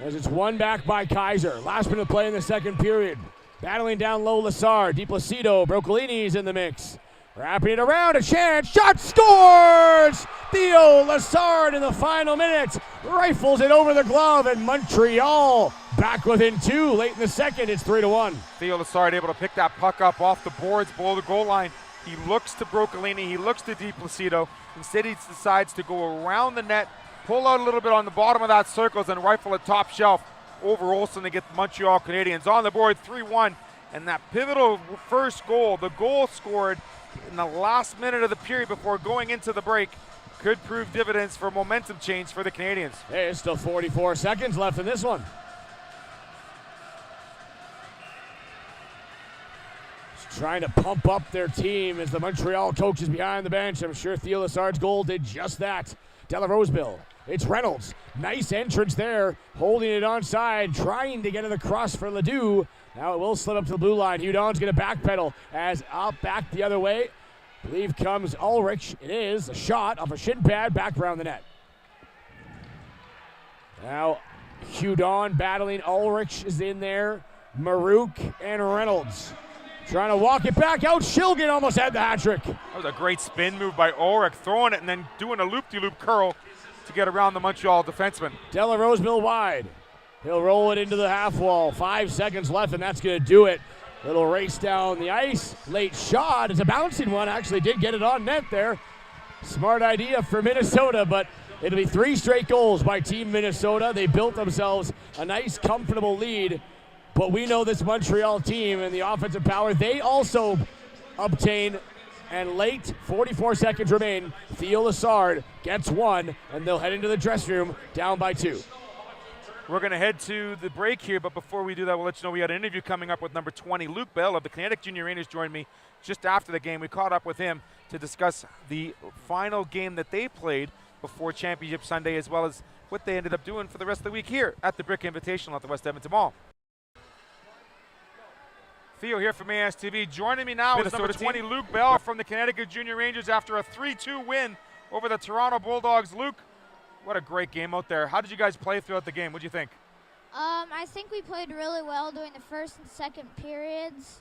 As it's won back by Kaiser. Last minute play in the second period. Battling down low, Lassard. DiPlacido. Broccolini's in the mix. Wrapping it around, a chance. Shot scores! Theo Lassard in the final minute. Rifles it over the glove, and Montreal back within 2 late in the second. It's 3-1. Theo Lassard able to pick that puck up off the boards below the goal line. He looks to Broccolini, he looks to DiPlacido. Instead, he decides to go around the net, pull out a little bit on the bottom of that circles, and rifle it top shelf over Olsen to get the Montreal Canadiens on the board 3-1. And that pivotal first goal, the goal scored in the last minute of the period before going into the break, could prove dividends for momentum change for the Canadiens. Hey, it's still 44 seconds left in this one. Just trying to pump up their team as the Montreal coach is behind the bench. I'm sure Theo Lassard's goal did just that. Della Roseville. It's Reynolds. Nice entrance there, holding it onside, trying to get it across for Ledoux. Now it will slip up to the blue line. Hudon's going to backpedal as up back the other way. I believe comes Ulrich. It is a shot off a shin pad back around the net. Now Hudon battling. Ulrich is in there. Marouk and Reynolds trying to walk it back out. Shilgan almost had the hat trick. That was a great spin move by Ulrich, throwing it and then doing a loop-de-loop curl to get around the Montreal defenseman. Della Roseville wide. He'll roll it into the half wall. 5 seconds left, and that's going to do it. Little race down the ice. Late shot. It's a bouncing one. Actually did get it on net there. Smart idea for Minnesota, but it'll be 3 straight goals by Team Minnesota. They built themselves a nice, comfortable lead. But we know this Montreal team and the offensive power, they also obtain. And late, 44 seconds remain. Theo Lassard gets 1, and they'll head into the dressing room down by 2. We're going to head to the break here, but before we do that, we'll let you know we had an interview coming up with number 20, Luke Bell of the Kinetic Junior Rangers joined me just after the game. We caught up with him to discuss the final game that they played before Championship Sunday, as well as what they ended up doing for the rest of the week here at the Brick Invitational at the West Edmonton Mall. Theo here from ASTV. Joining me now is number 20, Luke Bell from the Connecticut Junior Rangers after a 3-2 win over the Toronto Bulldogs. Luke, what a great game out there. How did you guys play throughout the game? What do you think? I think we played really well during the first and second periods.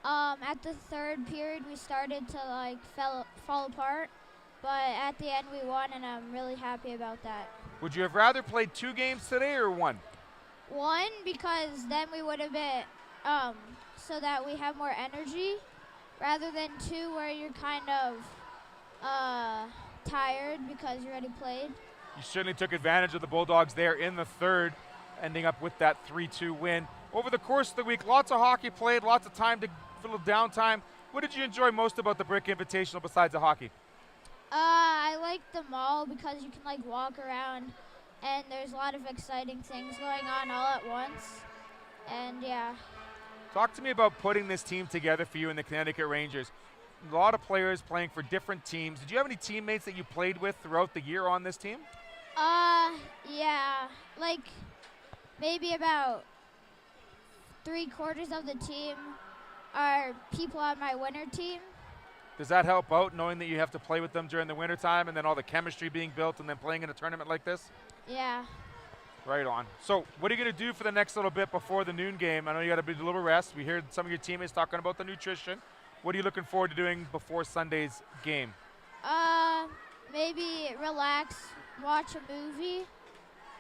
At the third period, we started to fall apart, but at the end we won, and I'm really happy about that. Would you have rather played 2 games today or 1? 1, because then we would have been so that we have more energy, rather than 2 where you're kind of tired because you already played. You certainly took advantage of the Bulldogs there in the third, ending up with that 3-2 win. Over the course of the week, lots of hockey played, lots of time to a little downtime. What did you enjoy most about the Brick Invitational besides the hockey? I like the mall because you can walk around, and there's a lot of exciting things going on all at once. And yeah. Talk to me about putting this team together for you in the Connecticut Rangers. A lot of players playing for different teams. Did you have any teammates that you played with throughout the year on this team? Yeah, maybe about 3/4 of the team are people on my winter team. Does that help out, knowing that you have to play with them during the winter time and then all the chemistry being built and then playing in a tournament like this? Yeah. Right on. So what are you going to do for the next little bit before the noon game? I know you got a bit of a little rest. We heard some of your teammates talking about the nutrition. What are you looking forward to doing before Sunday's game? Maybe relax, watch a movie,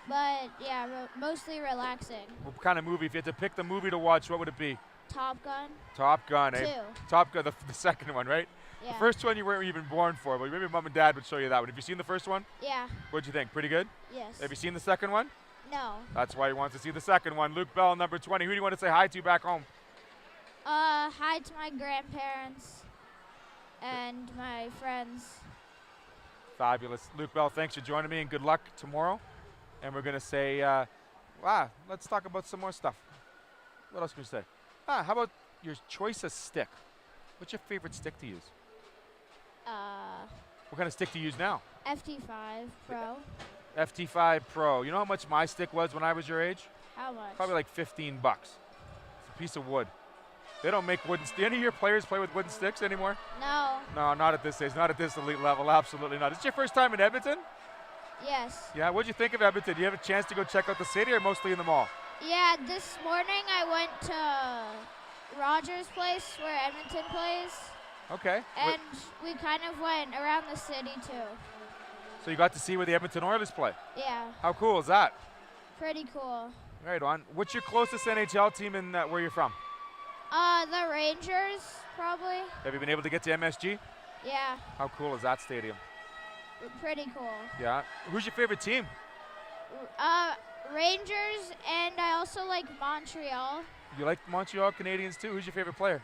but yeah, mostly relaxing. What kind of movie? If you had to pick the movie to watch, what would it be? Top Gun. Top Gun, 2. eh? Top Gun, the second one, right? Yeah. The first one you weren't even born for, but maybe mom and dad would show you that one. Have you seen the first one? Yeah. What'd you think? Pretty good? Yes. Have you seen the second one? No. That's why he wants to see the second one. Luke Bell, number 20. Who do you want to say hi to back home? Hi to my grandparents and my friends. Fabulous. Luke Bell, thanks for joining me, and good luck tomorrow. And we're going to say, let's talk about some more stuff. What else can we say? How about your choice of stick? What's your favorite stick to use? What kind of stick do you use now? FT5 Pro. FT5 Pro. You know how much my stick was when I was your age? How much? Probably like $15. It's a piece of wood. They don't make wooden sticks. Do any of your players play with wooden sticks anymore? No. No, not at this age. Not at this elite level. Absolutely not. Is this your first time in Edmonton? Yes. Yeah, what'd you think of Edmonton? Do you have a chance to go check out the city or mostly in the mall? Yeah, this morning I went to Rogers Place, where Edmonton plays. Okay. And we kind of went around the city, too. So you got to see where the Edmonton Oilers play. Yeah, How cool is that? pretty cool. Right on. What's your closest NHL team in where you're from? The Rangers, probably. Have you been able to get to MSG? Yeah, How cool is that stadium? pretty cool. Yeah. Who's your favorite team? Rangers, and I also like Montreal. You like Montreal Canadiens too? Who's your favorite player?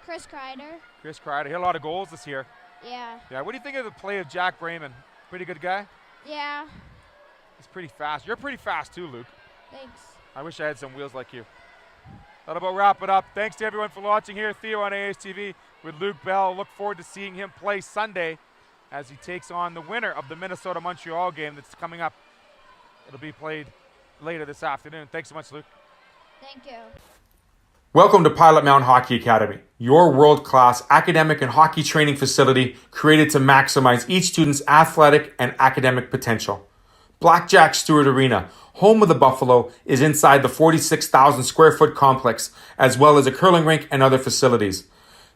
Chris Kreider. Chris Kreider. He had a lot of goals this year. Yeah. Yeah. What do you think of the play of Jack Brayman? Pretty good guy? Yeah, He's pretty fast. You're pretty fast too, Luke. thanks. I wish I had some wheels like you. That'll about wrap it up. Thanks to everyone for watching here. Theo on AHTV with Luke Bell. Look forward to seeing him play Sunday as he takes on the winner of the Minnesota-Montreal game that's coming up. It'll be played later this afternoon. Thanks so much, Luke. Thank you. Welcome to Pilot Mountain Hockey Academy, your world-class academic and hockey training facility created to maximize each student's athletic and academic potential. Blackjack Stewart Arena, home of the Buffalo, is inside the 46,000 square foot complex, as well as a curling rink and other facilities.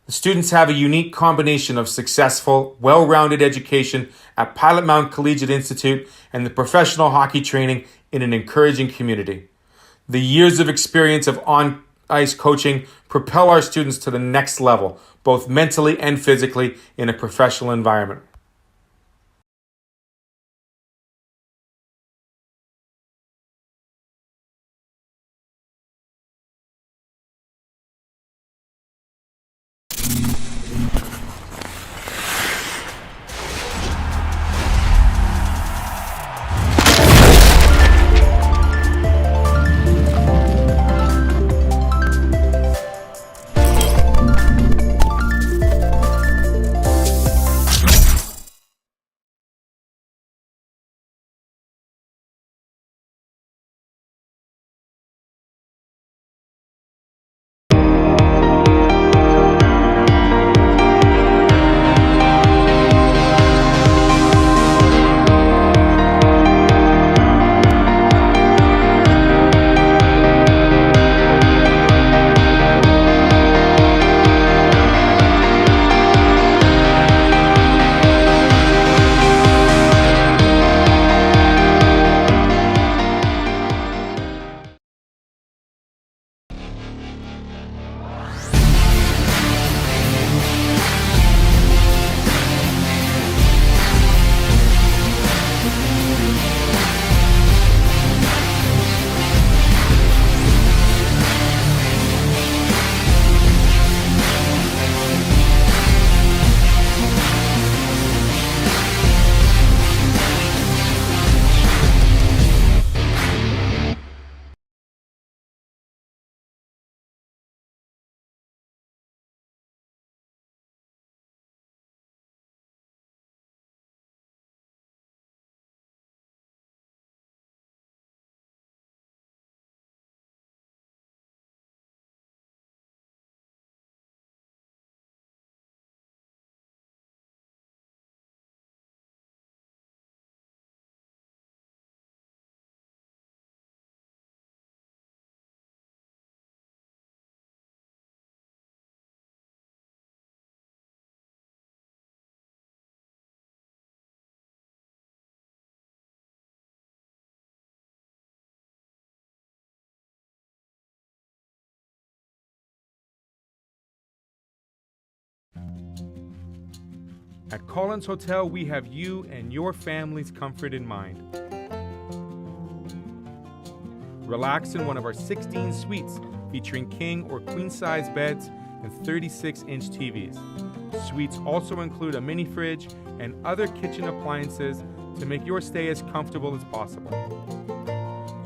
The students have a unique combination of successful, well-rounded education at Pilot Mountain Collegiate Institute and the professional hockey training in an encouraging community. The years of experience of on-ice coaching propel our students to the next level, both mentally and physically, in a professional environment. At Collins Hotel, we have you and your family's comfort in mind. Relax in one of our 16 suites featuring king or queen size beds and 36-inch TVs. Suites also include a mini fridge and other kitchen appliances to make your stay as comfortable as possible.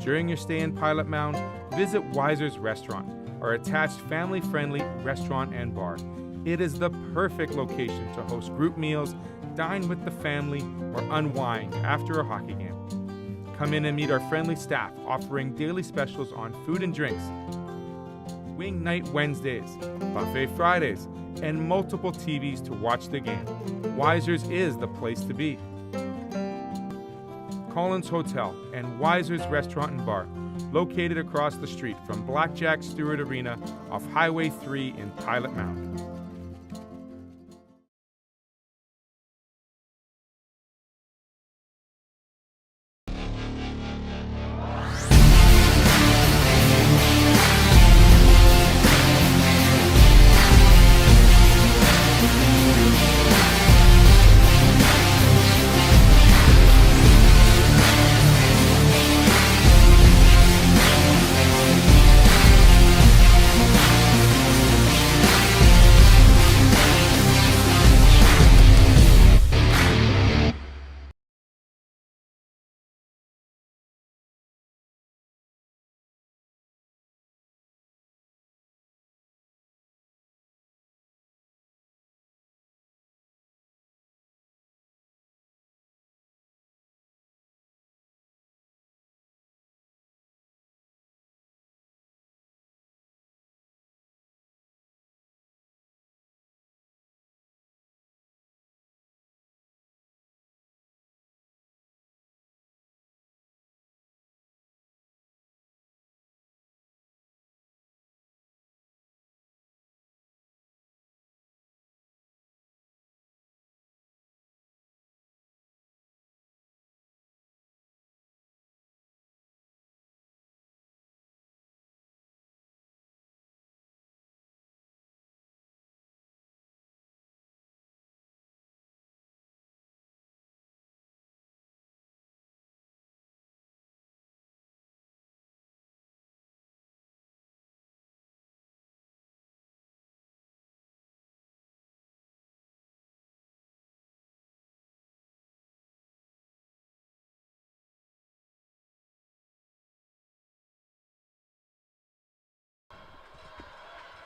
During your stay in Pilot Mound, visit Weiser's Restaurant, our attached family-friendly restaurant and bar. It is the perfect location to host group meals, dine with the family, or unwind after a hockey game. Come in and meet our friendly staff offering daily specials on food and drinks, wing night Wednesdays, buffet Fridays, and multiple TVs to watch the game. Weiser's is the place to be. Collins Hotel and Weiser's Restaurant and Bar, located across the street from Blackjack Stewart Arena off Highway 3 in Pilot Mound.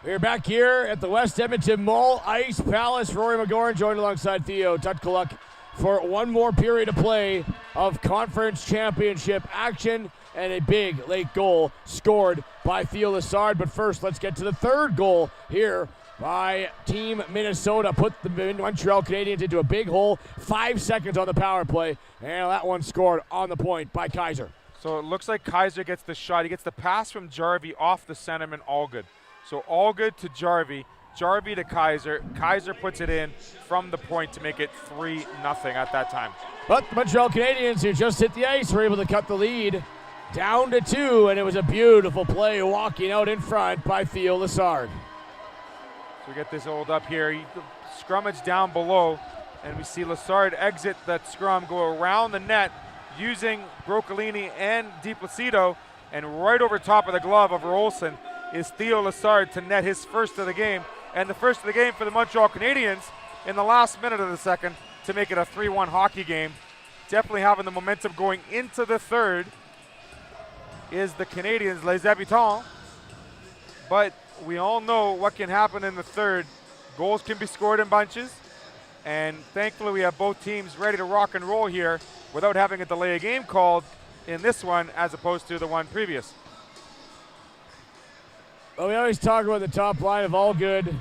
We're back here at the West Edmonton Mall Ice Palace. Rory McGoran joined alongside Theo Tutkaluk for one more period of play of conference championship action, and a big late goal scored by Theo Lessard. But first, let's get to the third goal here by Team Minnesota. Put the Montreal Canadiens into a big hole. 5 seconds on the power play, and that one scored on the point by Kaiser. So it looks like Kaiser gets the shot. He gets the pass from Jarvie off the centerman, all good. So all good to Jarvie. Jarvie to Kaiser. Kaiser puts it in from the point to make it 3-0 at that time. But the Montreal Canadiens, who just hit the ice, were able to cut the lead down to 2, and it was a beautiful play walking out in front by Theo Lessard. So we get this hold up here. He scrummage down below, and we see Lessard exit that scrum, go around the net using Broccolini and DiPlacido, and right over top of the glove of Rolson is Theo Lessard to net his first of the game, and the first of the game for the Montreal Canadiens in the last minute of the second to make it a 3-1 hockey game. Definitely having the momentum going into the third is the Canadiens, Les Habitants, but we all know what can happen in the third. Goals can be scored in bunches, and thankfully we have both teams ready to rock and roll here without having a delay of game called in this one as opposed to the one previous. Well, we always talk about the top line of Allgood,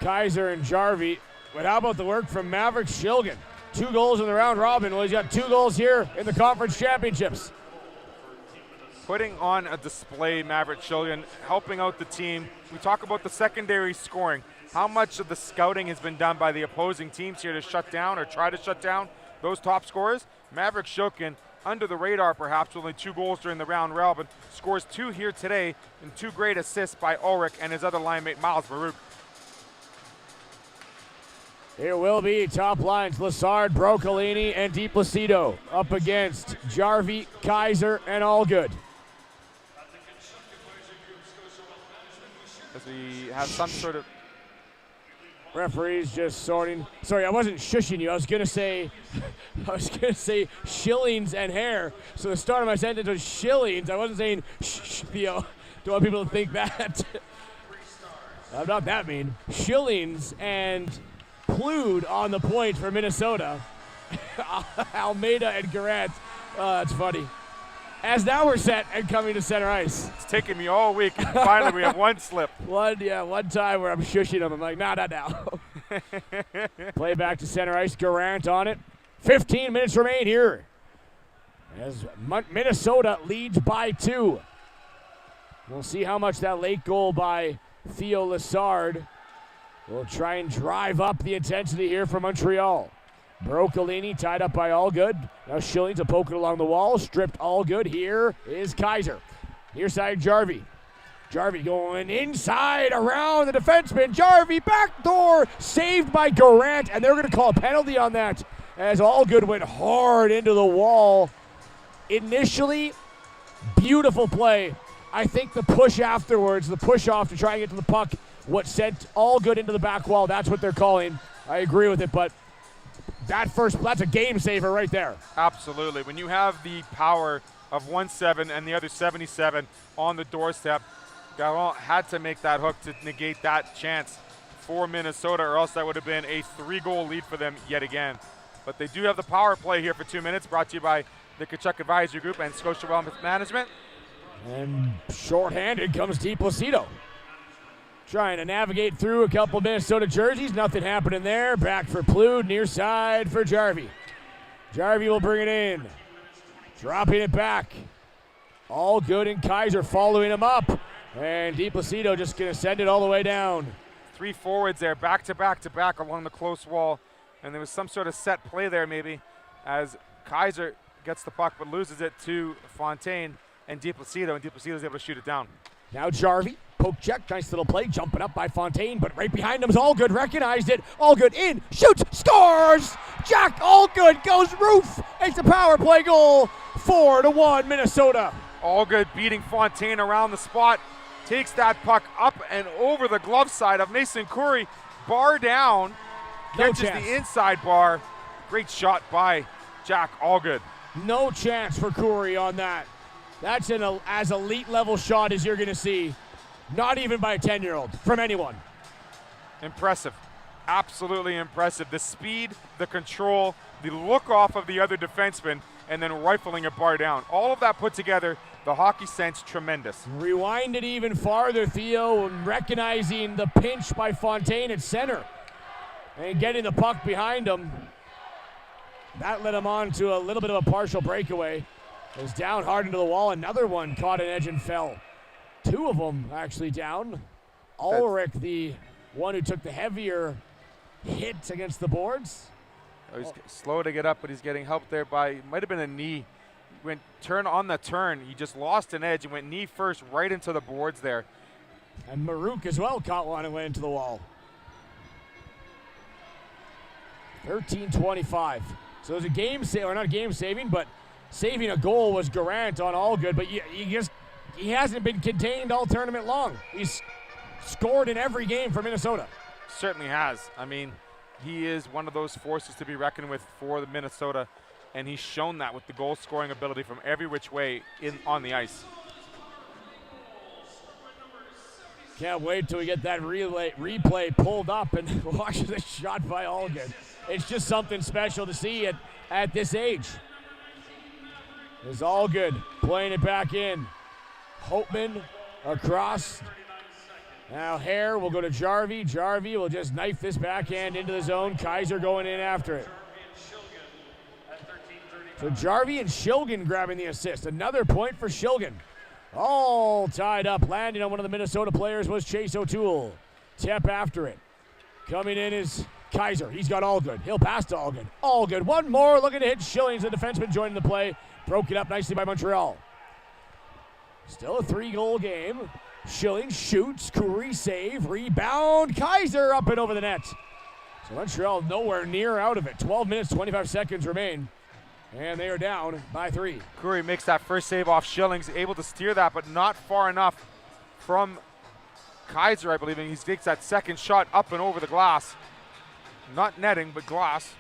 Kaiser, and Jarvie, but how about the work from Maverick Shilgan? 2 goals in the round robin. Well, he's got 2 goals here in the conference championships. Putting on a display, Maverick Shilgan, helping out the team. We talk about the secondary scoring. How much of the scouting has been done by the opposing teams here to shut down or try to shut down those top scorers? Maverick Shilgan, under the radar perhaps, with only 2 goals during the round robin, scores 2 here today, and 2 great assists by Ulrich and his other line mate, Miles Baruch. Here will be top lines, Lessard, Broccolini, and DiPlacido up against Jarvie, Kaiser, and Allgood. As we have some sort of... Referees just sorting. Sorry, I wasn't shushing you. I was gonna say shillings and hair. So the start of my sentence was shillings. I wasn't saying shh, Theo. Don't want people to think that. I'm not that mean. Shillings and Plude on the point for Minnesota. Almeida and Garrett. It's funny. As now we're set and coming to center ice. It's taken me all week. Finally, we have one slip. One time where I'm shushing him. I'm like, nah. Play back to center ice. Garant on it. 15 minutes remain here. as Minnesota leads by 2. We'll see how much that late goal by Theo Lessard will try and drive up the intensity here for Montreal. Broccolini tied up by Allgood. Now Schillings will poke it along the wall. Stripped Allgood. Here is Kaiser. Near side Jarvie. Jarvie going inside around the defenseman. Jarvie backdoor saved by Garant, and they're going to call a penalty on that as Allgood went hard into the wall. Initially, beautiful play. I think the push afterwards, the push off to try and get to the puck, what sent Allgood into the back wall, that's what they're calling. I agree with it, but that's a game saver right there. Absolutely. When you have the power of 1-7 and the other 77 on the doorstep, Garant had to make that hook to negate that chance for Minnesota, or else that would have been a 3-goal lead for them yet again. But they do have the power play here for 2 minutes, brought to you by the Tkachuk Advisory Group and Scotia Wellness Management. And shorthanded comes DiPlacido. Trying to navigate through a couple Minnesota jerseys. Nothing happening there. Back for Ploud. Near side for Jarvie. Jarvie will bring it in. Dropping it back. Allgood and Kaiser following him up. And DiPlacido just going to send it all the way down. 3 forwards there, back to back to back along the close wall. And there was some sort of set play there maybe as Kaiser gets the puck but loses it to Fontaine and DiPlacido, and DiPlacido's able to shoot it down. Now Jarvie, poke check, nice little play, jumping up by Fontaine, but right behind him is Allgood, recognized it. Allgood in, shoots, scores! Jack Allgood goes roof. It's a power play goal, 4-1 Minnesota. Allgood beating Fontaine around the spot, takes that puck up and over the glove side of Mason Curry, bar down, catches the inside bar. Great shot by Jack Allgood. No chance for Curry on that. That's as elite level shot as you're going to see. Not even by a 10-year-old, from anyone. Impressive. Absolutely impressive. The speed, the control, the look off of the other defenseman, and then rifling a bar down. All of that put together, the hockey sense, tremendous. Rewind it even farther, Theo, recognizing the pinch by Fontaine at center. And getting the puck behind him. That led him on to a little bit of a partial breakaway. It was down hard into the wall. Another one caught an edge and fell. 2 of them actually down. Ulrich, the one who took the heavier hit against the boards. Oh, he's slow to get up, but he's getting help there by, might have been a knee. He went turn on the turn. He just lost an edge and went knee first right into the boards there. And Maruk as well caught one and went into the wall. 13-25. So it was a game save, or not game saving, but saving a goal was Garant on Allgood, but he hasn't been contained all tournament long. He's scored in every game for Minnesota. Certainly has. I mean, he is one of those forces to be reckoned with for the Minnesota, and he's shown that with the goal scoring ability from every which way on the ice. Can't wait till we get that replay pulled up and watch this shot by Allgood. It's just something special to see at this age. It's Allgood playing it back in. Hopeman across. Now Hare will go to Jarvie. Jarvie will just knife this backhand into the zone. Kaiser going in after it. So Jarvie and Shilgan grabbing the assist. Another point for Shilgan. All tied up. Landing on one of the Minnesota players was Chase O'Toole. Tep after it. Coming in is Kaiser. He's got Allgood. He'll pass to Allgood. Allgood. One more looking to hit Schillings. The defenseman joining the play. Broke it up nicely by Montreal. Still a 3-goal game. Schillings shoots. Curry save. Rebound. Kaiser up and over the net. So Montreal nowhere near out of it. 12 minutes, 25 seconds remain. And they are down by 3. Curry makes that first save off Schillings, able to steer that, but not far enough from Kaiser, I believe. And he takes that second shot up and over the glass. Not netting, but glass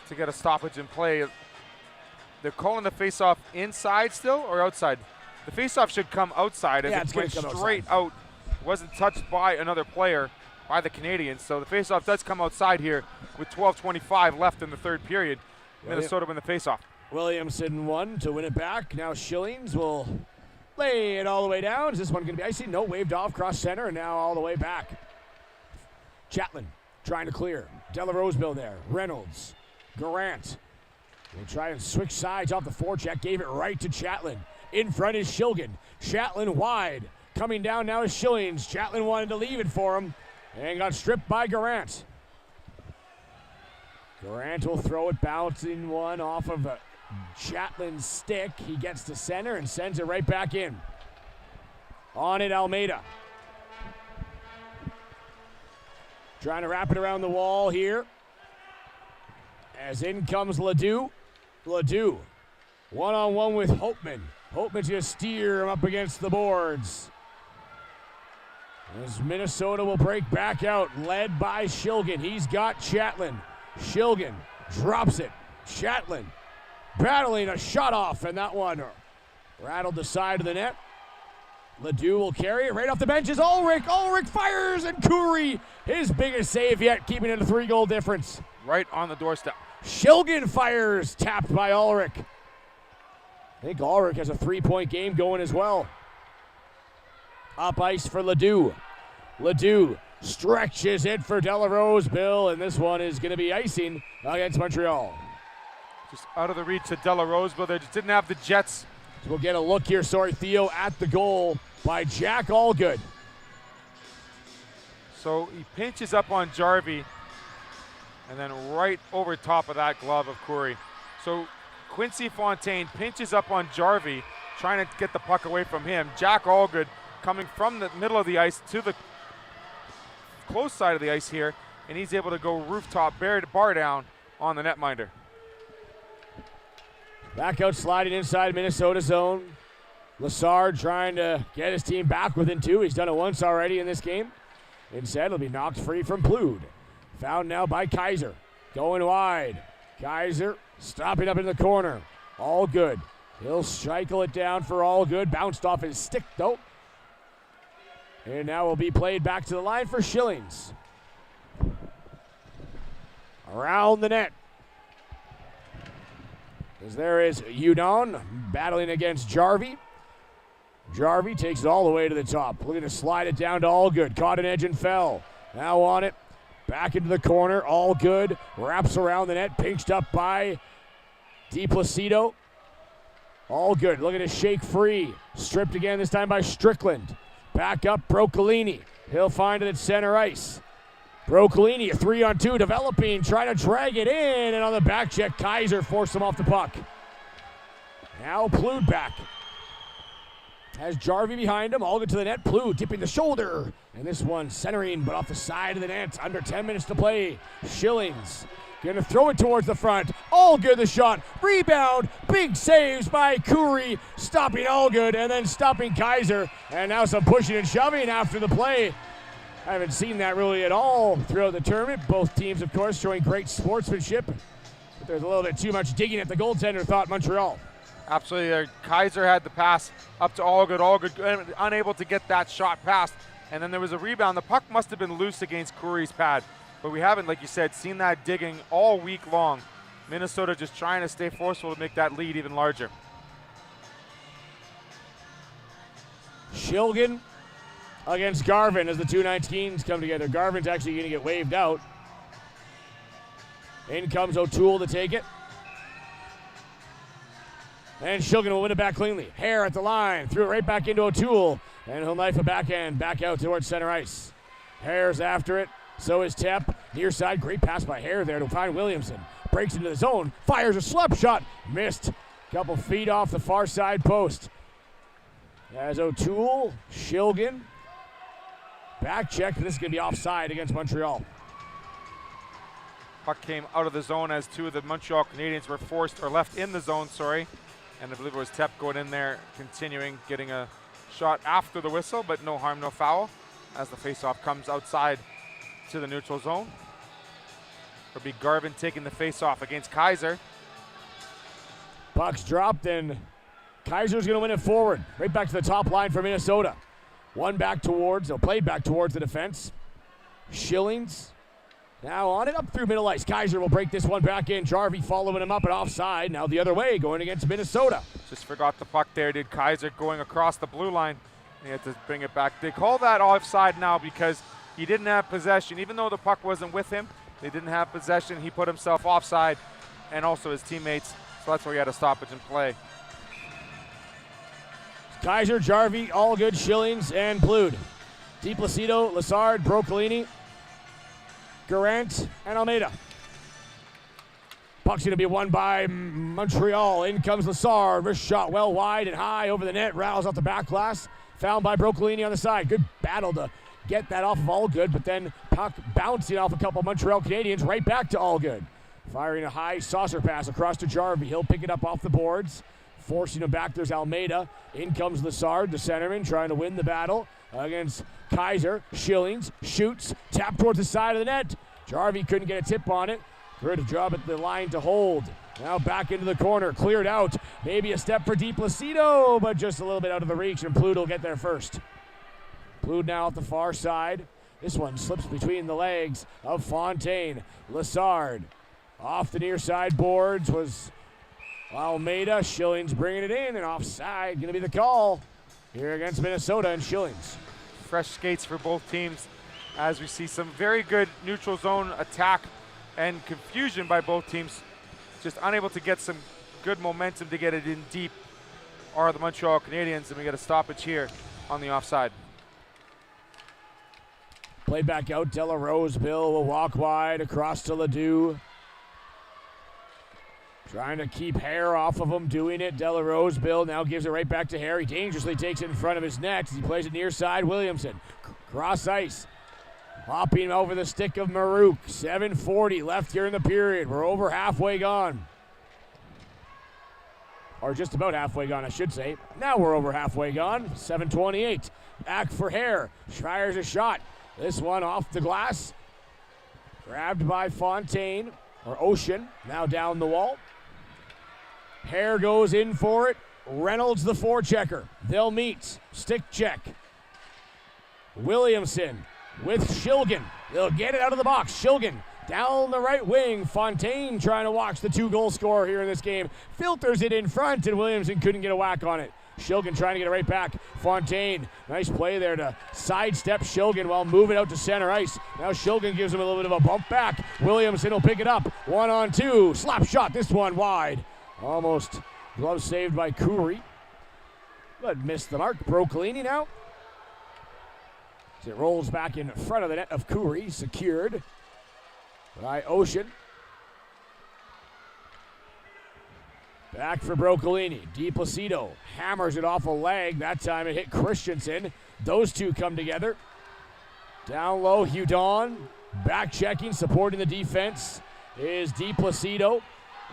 to get a stoppage in play. They're calling the face-off inside still or outside? The face-off should come outside as it went straight out. Wasn't touched by another player, by the Canadians. So the face-off does come outside here with 12:25 left in the third period. Minnesota win the face-off. Williamson won to win it back. Now Schillings will lay it all the way down. Is this one going to be icy? No, waved off, cross center, and now all the way back. Chatelain trying to clear. Delaroseville there. Reynolds. Garant. They try and switch sides off the forecheck. Gave it right to Chatelain. In front is Shilgan. Chatelain wide. Coming down now is Shillings. Chatelain wanted to leave it for him and got stripped by Garant. Garant will throw it, bouncing one off of Chatelain's stick. He gets to center and sends it right back in. On it, Almeida. Trying to wrap it around the wall here. As in comes Ledoux. Ledoux, one-on-one with Hopeman. Hopeman's going to steer him up against the boards. As Minnesota will break back out, led by Shilgan. He's got Chatelain. Shilgan drops it. Chatelain battling a shot off, and that one rattled the side of the net. Ledoux will carry it right off the bench is Ulrich. Ulrich fires, and Curry, his biggest save yet, keeping it a 3-goal difference. Right on the doorstep. Shilgan fires, tapped by Ulrich. I think Ulrich has a 3-point game going as well. Up ice for Ledoux. Ledoux stretches it for Delarose, Bill, and this one is going to be icing against Montreal. Just out of the reach of Delarose, but they just didn't have the Jets. So we'll get a look here, Theo, at the goal by Jack Allgood. So he pinches up on Jarvie, and then right over top of that glove of Curry. So Quincy Fontaine pinches up on Jarvie, trying to get the puck away from him. Jack Allgood coming from the middle of the ice to the close side of the ice here, and he's able to go rooftop bar down on the netminder. Back out sliding inside Minnesota zone. Lassard trying to get his team back within 2. He's done it once already in this game. Instead, he'll be knocked free from Ploud. Found now by Kaiser. Going wide. Kaiser stopping up in the corner. Allgood. He'll cycle it down for Allgood. Bounced off his stick, though. And now will be played back to the line for Shillings. Around the net. As there is Udon battling against Jarvie. Jarvie takes it all the way to the top. Looking to slide it down to Allgood. Caught an edge and fell. Now on it. Back into the corner. Allgood wraps around the net. Pinched up by DiPlacido. Allgood looking to shake free. Stripped again, this time by Strickland. Back up, Broccolini. He'll find it at center ice. Broccolini, a 3-on-2 developing, trying to drag it in, and on the back check, Kaiser forced him off the puck. Now Ploud back. Has Jarvie behind him, all good to the net. Ploud dipping the shoulder, and this one centering, but off the side of the net. Under 10 minutes to play. Shillings gonna throw it towards the front. Allgood the shot. Rebound. Big saves by Curry, stopping Allgood and then stopping Kaiser. And now some pushing and shoving after the play. I haven't seen that really at all throughout the tournament. Both teams, of course, showing great sportsmanship. But there's a little bit too much digging at the goaltender, thought Montreal. Absolutely. Kaiser had the pass up to Allgood. Allgood unable to get that shot past. And then there was a rebound. The puck must have been loose against Curry's pad. But we haven't, like you said, seen that digging all week long. Minnesota just trying to stay forceful to make that lead even larger. Shilgan against Garvin as the two 19s come together. Garvin's actually going to get waved out. In comes O'Toole to take it. And Shilgan will win it back cleanly. Hare at the line, threw it right back into O'Toole. And he'll knife a backhand back out towards center ice. Hare's after it. So is Tepp. Near side, great pass by Hare there to find Williamson. Breaks into the zone, fires a slap shot. Missed. Couple feet off the far side post. As O'Toole, Shilgan. Back check, this is going to be offside against Montreal. Puck came out of the zone as two of the Montreal Canadiens were forced, or left in the zone, sorry. And I believe it was Tepp going in there, continuing, getting a shot after the whistle, but no harm, no foul, as the faceoff comes outside to the neutral zone. It'll be Garvin taking the faceoff against Kaiser. Puck's dropped, and Kaiser's going to win it forward. Right back to the top line for Minnesota. Played back towards the defense. Shillings now on it, up through middle ice. Kaiser will break this one back in. Jarvie following him up and offside. Now the other way, going against Minnesota. Just forgot the puck there, did Kaiser, going across the blue line. He had to bring it back. They call that offside now because he didn't have possession. Even though the puck wasn't with him, they didn't have possession. He put himself offside, and also his teammates. So that's why he had a stoppage in play. Kaiser, Jarvie, Allgood, Schillings, and Plood. DiPlacido, Lassard, Broccolini, Garant, and Almeida. Puck's going to be won by Montreal. In comes Lassard. Wrist shot well wide and high over the net. Rattles off the back glass. Found by Broccolini on the side. Good battle to get that off of Allgood, but then puck bouncing off a couple Montreal Canadiens right back to Allgood. Firing a high saucer pass across to Jarvie. He'll pick it up off the boards. Forcing him back, there's Almeida. In comes Lassard, the centerman, trying to win the battle against Kaiser. Schillings shoots, tap towards the side of the net. Jarvie couldn't get a tip on it. Good job at the line to hold. Now back into the corner, cleared out. Maybe a step for DiPlacido, but just a little bit out of the reach, and Plood will get there first. Plood now at the far side. This one slips between the legs of Fontaine. Lassard off the near side boards was Almeida. Schillings bringing it in, and offside going to be the call here against Minnesota and Schillings. Fresh skates for both teams as we see some very good neutral zone attack and confusion by both teams. Just unable to get some good momentum to get it in deep are the Montreal Canadiens, and we get a stoppage here on the offside. Played back out, Delarose. Bill will walk wide across to Ledoux. Trying to keep Hare off of him, doing it. Delarose. Bill now gives it right back to Hare. He dangerously takes it in front of his net as he plays it near side. Williamson, cross ice. Hopping over the stick of Marouk. 7:40 left here in the period. We're over halfway gone. Or just about halfway gone, I should say. Now we're over halfway gone. 7:28. Back for Hare. Fires a shot. This one off the glass. Grabbed by Fontaine, or Ocean. Now down the wall. Hare goes in for it. Reynolds the forechecker. They'll meet. Stick check. Williamson with Shilgan. They'll get it out of the box. Shilgan down the right wing. Fontaine trying to watch the 2-goal scorer here in this game. Filters it in front, and Williamson couldn't get a whack on it. Shilgan trying to get it right back. Fontaine, nice play there to sidestep Shilgan while moving out to center ice. Now Shilgan gives him a little bit of a bump back. Williamson will pick it up. 1-on-2. Slap shot, this one wide. Almost glove saved by Coury, but missed the mark. Broccolini now. As it rolls back in front of the net of Coury, secured by Ocean. Back for Broccolini. DiPlacido hammers it off a leg. That time it hit Christensen. Those two come together. Down low, Hudon. Back checking, supporting the defense is DiPlacido.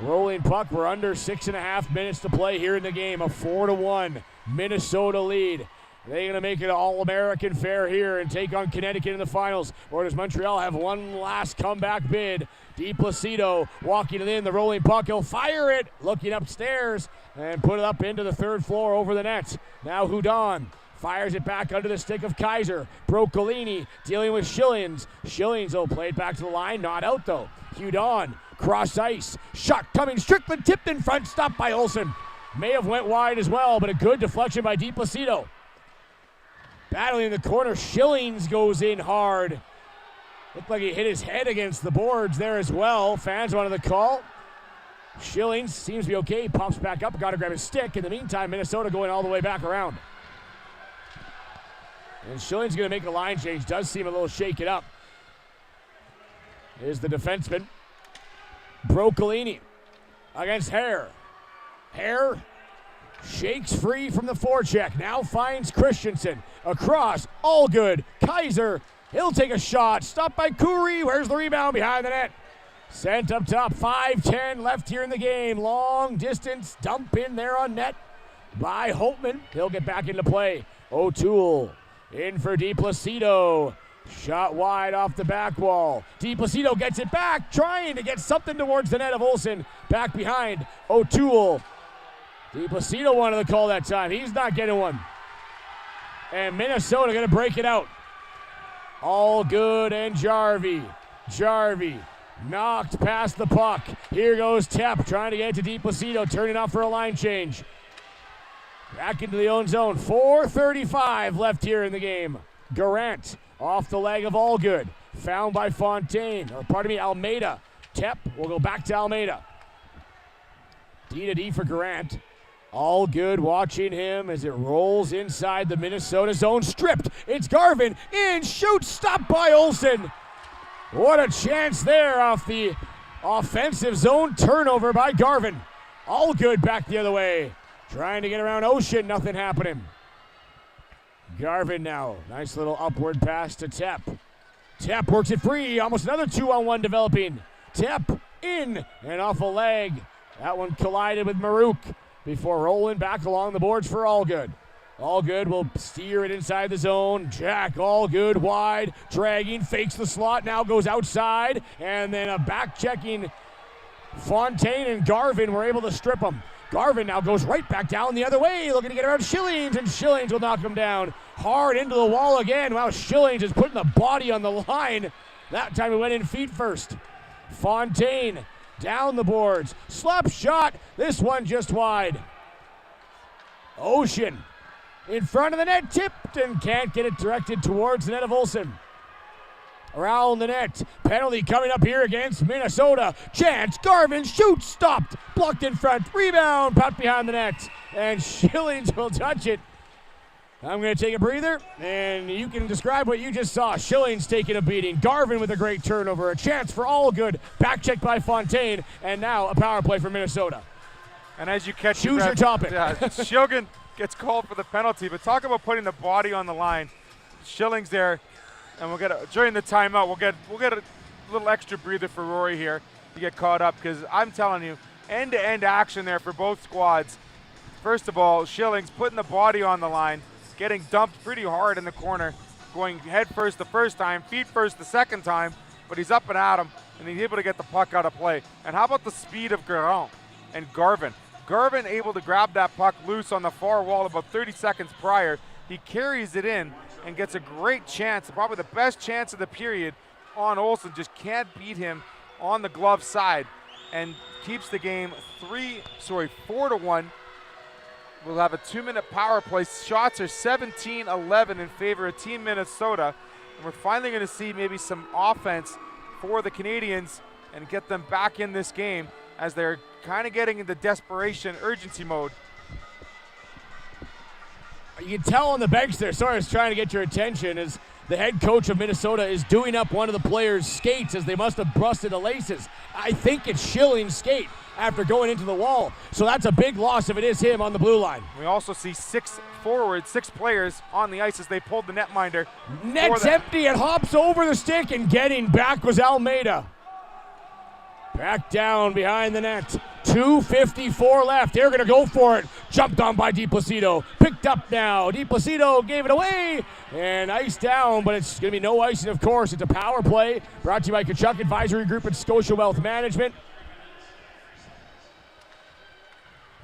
Rolling puck. We're under 6.5 minutes to play here in the game. A 4-1 Minnesota lead. They're going to make it an All-American fair here and take on Connecticut in the finals. Or does Montreal have one last comeback bid? DiPlacido walking it in, the rolling puck. He'll fire it, looking upstairs, and put it up into the third floor over the net. Now Hudon fires it back under the stick of Kaiser. Broccolini dealing with Schillings. Schillings will play it back to the line. Not out, though. Hudon, cross ice. Shot coming. Strickland tipped in front. Stopped by Olsen. May have went wide as well, but a good deflection by DiPlacido. Battling in the corner. Schillings goes in hard. Looked like he hit his head against the boards there as well. Fans wanted the call. Schillings seems to be okay. Pops back up. Got to grab his stick. In the meantime, Minnesota going all the way back around. And Schillings going to make a line change. Does seem a little shaken up. Here's the defenseman. Broccolini against Hare. Hare shakes free from the forecheck. Now finds Christensen. Across. All good. Kaiser. He'll take a shot. Stopped by Coury. Where's the rebound? Behind the net. Sent up top. 5:10 left here in the game. Long distance dump in there on net by Holtman. He'll get back into play. O'Toole in for DiPlacido. Shot wide off the back wall. DiPlacido gets it back, trying to get something towards the net of Olsen. Back behind O'Toole. DiPlacido wanted the call that time. He's not getting one. And Minnesota going to break it out. All good and Jarvie. Jarvie knocked past the puck. Here goes Tepp trying to get to DiPlacido, turning off for a line change. Back into the own zone. 4:35 left here in the game. Garant off the leg of Allgood. Found by Fontaine, or pardon me, Almeida. Tepp will go back to Almeida. D for Grant. All good watching him as it rolls inside the Minnesota zone. Stripped. It's Garvin. In. Shoots. Stopped by Olsen. What a chance there off the offensive zone turnover by Garvin. All good back the other way. Trying to get around Ocean. Nothing happening. Garvin now. Nice little upward pass to Tep. Tep works it free. Almost another 2-on-1 developing. Tep in and off a leg. That one collided with Maruk before rolling back along the boards for Allgood. Allgood will steer it inside the zone. Jack Allgood wide, dragging, fakes the slot, now goes outside, and then a back-checking Fontaine and Garvin were able to strip him. Garvin now goes right back down the other way, looking to get around Schillings, and Schillings will knock him down. Hard into the wall again. Wow, Schillings is putting the body on the line. That time he went in feet first. Fontaine down the boards. Slap shot. This one just wide. Ocean in front of the net. Tipped and can't get it directed towards the net of Olsen. Around the net. Penalty coming up here against Minnesota. Chance. Garvin shoots. Stopped. Blocked in front. Rebound. Popped behind the net. And Schillings will touch it. I'm going to take a breather, and you can describe what you just saw. Schillings taking a beating. Garvin with a great turnover. A chance for Allgood. Back check by Fontaine, and now a power play for Minnesota. And as you catch Choose your topic. Shilgan gets called for the penalty, but talk about putting the body on the line. Schillings there, and we'll get during the timeout. We'll get a little extra breather for Rory here to get caught up, because I'm telling you, end-to-end action there for both squads. First of all, Schillings putting the body on the line, getting dumped pretty hard in the corner, going head first the first time, feet first the second time, but he's up and at him, and he's able to get the puck out of play. And how about the speed of Garand and Garvin? Garvin able to grab that puck loose on the far wall about 30 seconds prior. He carries it in and gets a great chance, probably the best chance of the period on Olsen. Just can't beat him on the glove side and keeps the game 4-1. We'll have a 2-minute power play. Shots are 17-11 in favor of Team Minnesota. And we're finally going to see maybe some offense for the Canadians and get them back in this game as they're kind of getting into desperation, urgency mode. You can tell on the bench there, sorry, I was trying to get your attention, as the head coach of Minnesota is doing up one of the players' skates as they must have busted the laces. I think it's Schillings' skate after going into the wall. So that's a big loss if it is him on the blue line. We also see 6 players on the ice as they pulled the netminder. Net's empty. It hops over the stick, and getting back was Almeida. Back down behind the net. 2:54 left. They're going to go for it. Jumped on by DiPlacido. Picked up now. DiPlacido gave it away. And ice down, but it's going to be no icing, of course. It's a power play brought to you by Kachuk Advisory Group and Scotia Wealth Management.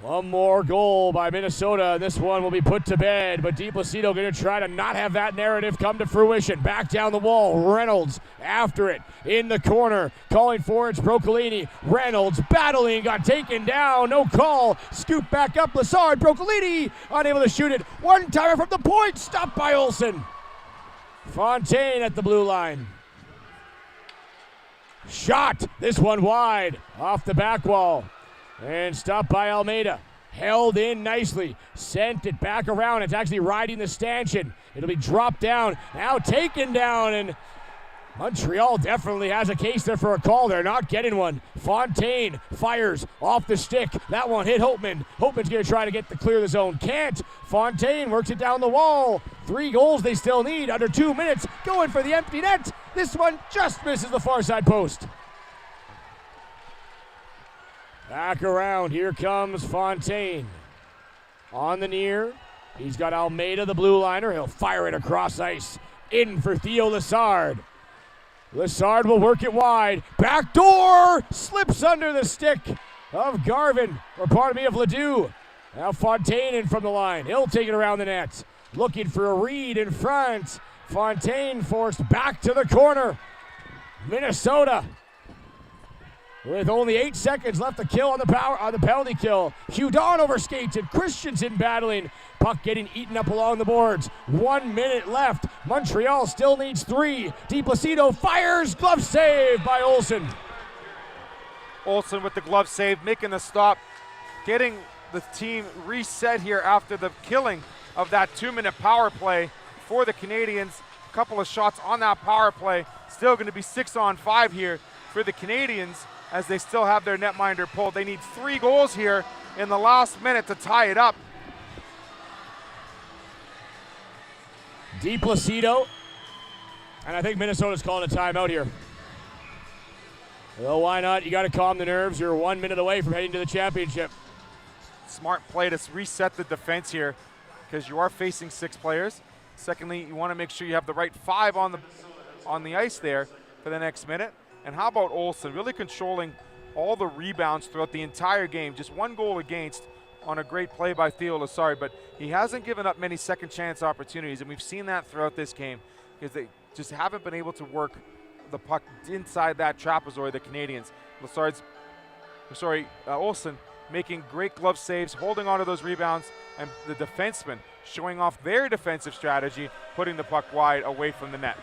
One more goal by Minnesota. This one will be put to bed, but DiPlacido going to try to not have that narrative come to fruition. Back down the wall. Reynolds after it in the corner. Calling for it's Broccolini. Reynolds battling, got taken down. No call. Scoop back up. Lassard. Broccolini unable to shoot it. One-timer from the point. Stopped by Olsen. Fontaine at the blue line. Shot. This one wide. Off the back wall. And stopped by Almeida. Held in nicely. Sent it back around. It's actually riding the stanchion. It'll be dropped down. Now taken down. And Montreal definitely has a case there for a call. They're not getting one. Fontaine fires off the stick. That one hit Hopeman. Hopeman's going to try to get to clear the zone. Can't. Fontaine works it down the wall. 3 goals they still need under 2 minutes. Going for the empty net. This one just misses the far side post. Back around, here comes Fontaine. On the near, he's got Almeida, the blue liner. He'll fire it across ice. In for Theo Lassard. Lassard will work it wide. Back door! Slips under the stick of Garvin, or pardon me, of Ledoux. Now Fontaine in from the line. He'll take it around the net. Looking for a read in front. Fontaine forced back to the corner. Minnesota with only 8 seconds left to kill on the penalty kill. Hudon overskates it. Christensen battling. Puck getting eaten up along the boards. 1 minute left. Montreal still needs 3. DiPlacido fires. Glove save by Olsen. Olsen with the glove save, making the stop getting the team reset here after the killing of that 2-minute power play for the Canadians. A couple of shots on that power play. Still going to be 6-on-5 here for the Canadians as they still have their netminder pulled. They need 3 goals here in the last minute to tie it up. DiPlacido, and I think Minnesota's calling a timeout here. Well, why not? You got to calm the nerves. You're 1 minute away from heading to the championship. Smart play to reset the defense here because you are facing 6 players. Secondly, you want to make sure you have the right 5 on the ice there for the next minute. And how about Olsen really controlling all the rebounds throughout the entire game? Just 1 goal against on a great play by Theo Lassard, but he hasn't given up many second chance opportunities, and we've seen that throughout this game because they just haven't been able to work the puck inside that trapezoid, the Canadians. Olsen making great glove saves, holding on to those rebounds, and the defensemen showing off their defensive strategy, putting the puck wide away from the net.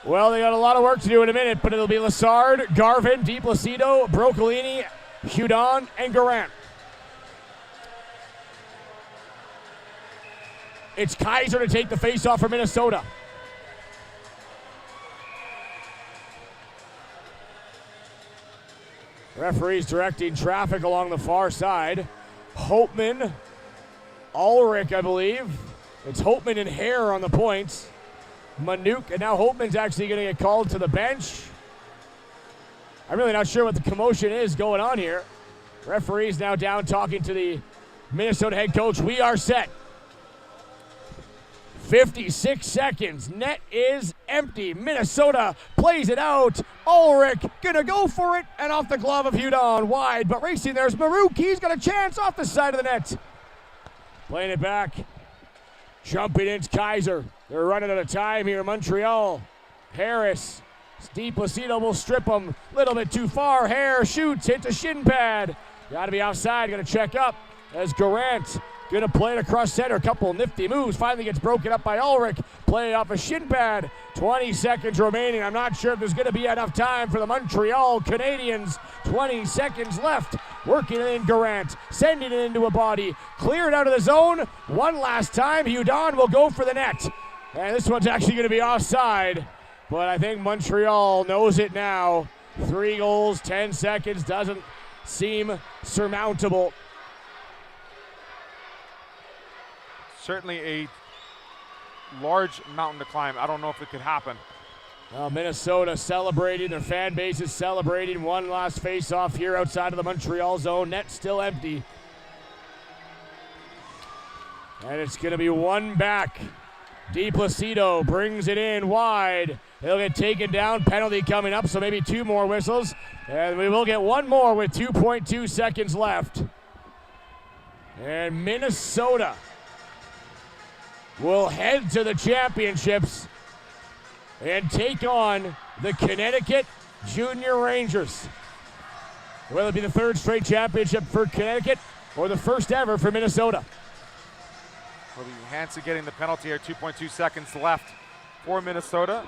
Well, they got a lot of work to do in a minute, but it'll be Lassard, Garvin, DiPlacido, Broccolini, Hudon, and Garant. It's Kaiser to take the face-off for Minnesota. Referees directing traffic along the far side. Holtman, Ulrich, I believe. It's Holtman and Hare on the points. Manuk, and now Holtman's actually going to get called to the bench. I'm really not sure what the commotion is going on here. Referee's now down talking to the Minnesota head coach. We are set. 56 seconds. Net is empty. Minnesota plays it out. Ulrich gonna go for it, and off the glove of Hudon. Wide, but racing there's Maruk. He's got a chance off the side of the net. Playing it back. Jumping in's Kaiser. They're running out of time here. Montreal. Harris. DiPlacido will strip him. Little bit too far. Hare shoots. Hits a shin pad. Gotta be offside. Gotta check up. As Garant gonna play it across center. A couple nifty moves. Finally gets broken up by Ulrich. Play off a shin pad. 20 seconds remaining. I'm not sure if there's gonna be enough time for the Montreal Canadiens. 20 seconds left. Working it in Garant. Sending it into a body. Cleared out of the zone. One last time. Hudon will go for the net. And this one's actually gonna be offside. But I think Montreal knows it now. 3 goals, 10 seconds. Doesn't seem surmountable. Certainly a large mountain to climb. I don't know if it could happen. Well, Minnesota celebrating. Their fan base is celebrating. One last face-off here outside of the Montreal zone. Net still empty. And it's going to be one back. DiPlacido brings it in wide. He'll get taken down. Penalty coming up, so maybe 2 more whistles. And we will get 1 more with 2.2 seconds left. And Minnesota will head to the championships and take on the Connecticut Junior Rangers. Will it be the 3rd straight championship for Connecticut or the 1st ever for Minnesota? Will be Hansen getting the penalty here. 2.2 seconds left for Minnesota.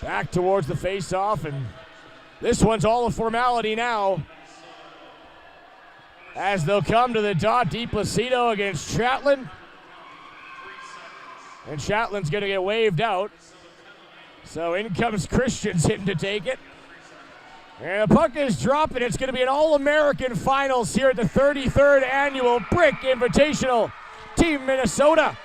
Back towards the face-off, and this one's all a formality now. As they'll come to the dot, DiPlacido against Chatelain. And Chatelain's going to get waved out. So in comes Christensen to take it. And the puck is dropping. It's going to be an All-American Finals here at the 33rd Annual Brick Invitational. Team Minnesota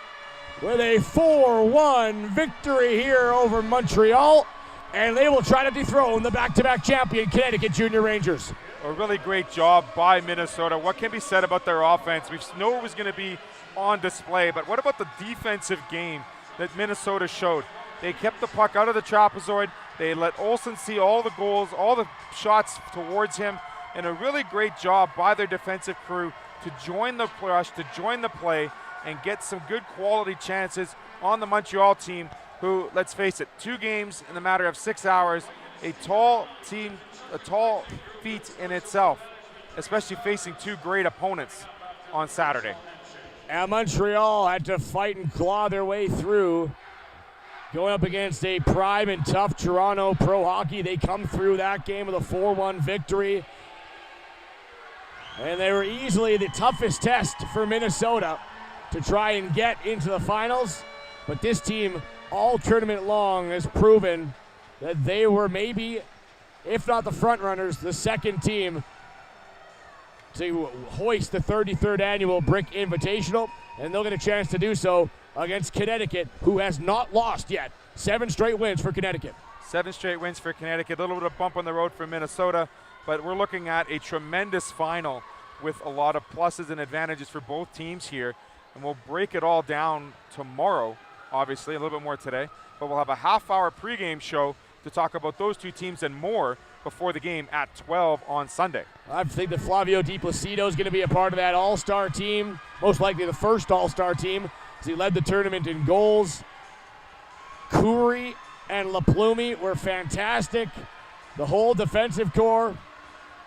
with a 4-1 victory here over Montreal. And they will try to dethrone the back-to-back champion Connecticut Junior Rangers. A really great job by Minnesota. What can be said about their offense? We know it was going to be on display, but what about the defensive game that Minnesota showed? They kept the puck out of the trapezoid. They let Olsen see all the goals, all the shots towards him, and a really great job by their defensive crew to join the rush, to join the play, and get some good quality chances on the Montreal team who, let's face it, 2 games in a matter of 6 hours, a tall team, a tall feat in itself, especially facing 2 great opponents on Saturday. And Montreal had to fight and claw their way through. Going up against a prime and tough Toronto Pro Hockey. They come through that game with a 4-1 victory. And they were easily the toughest test for Minnesota to try and get into the finals. But this team, all tournament long, has proven that they were maybe, if not the front runners, the second team to hoist the 33rd annual Brick Invitational. And they'll get a chance to do so against Connecticut, who has not lost yet. 7 straight wins for Connecticut. 7 straight wins for Connecticut. A little bit of bump on the road for Minnesota, but we're looking at a tremendous final with a lot of pluses and advantages for both teams here. And we'll break it all down tomorrow, obviously, a little bit more today. But we'll have a half-hour pregame show to talk about those two teams and more before the game at 12 on Sunday. I think that Flavio Di Placido is going to be a part of that all-star team, most likely the first all-star team, as he led the tournament in goals. Khoury and LaPlume were fantastic. The whole defensive core.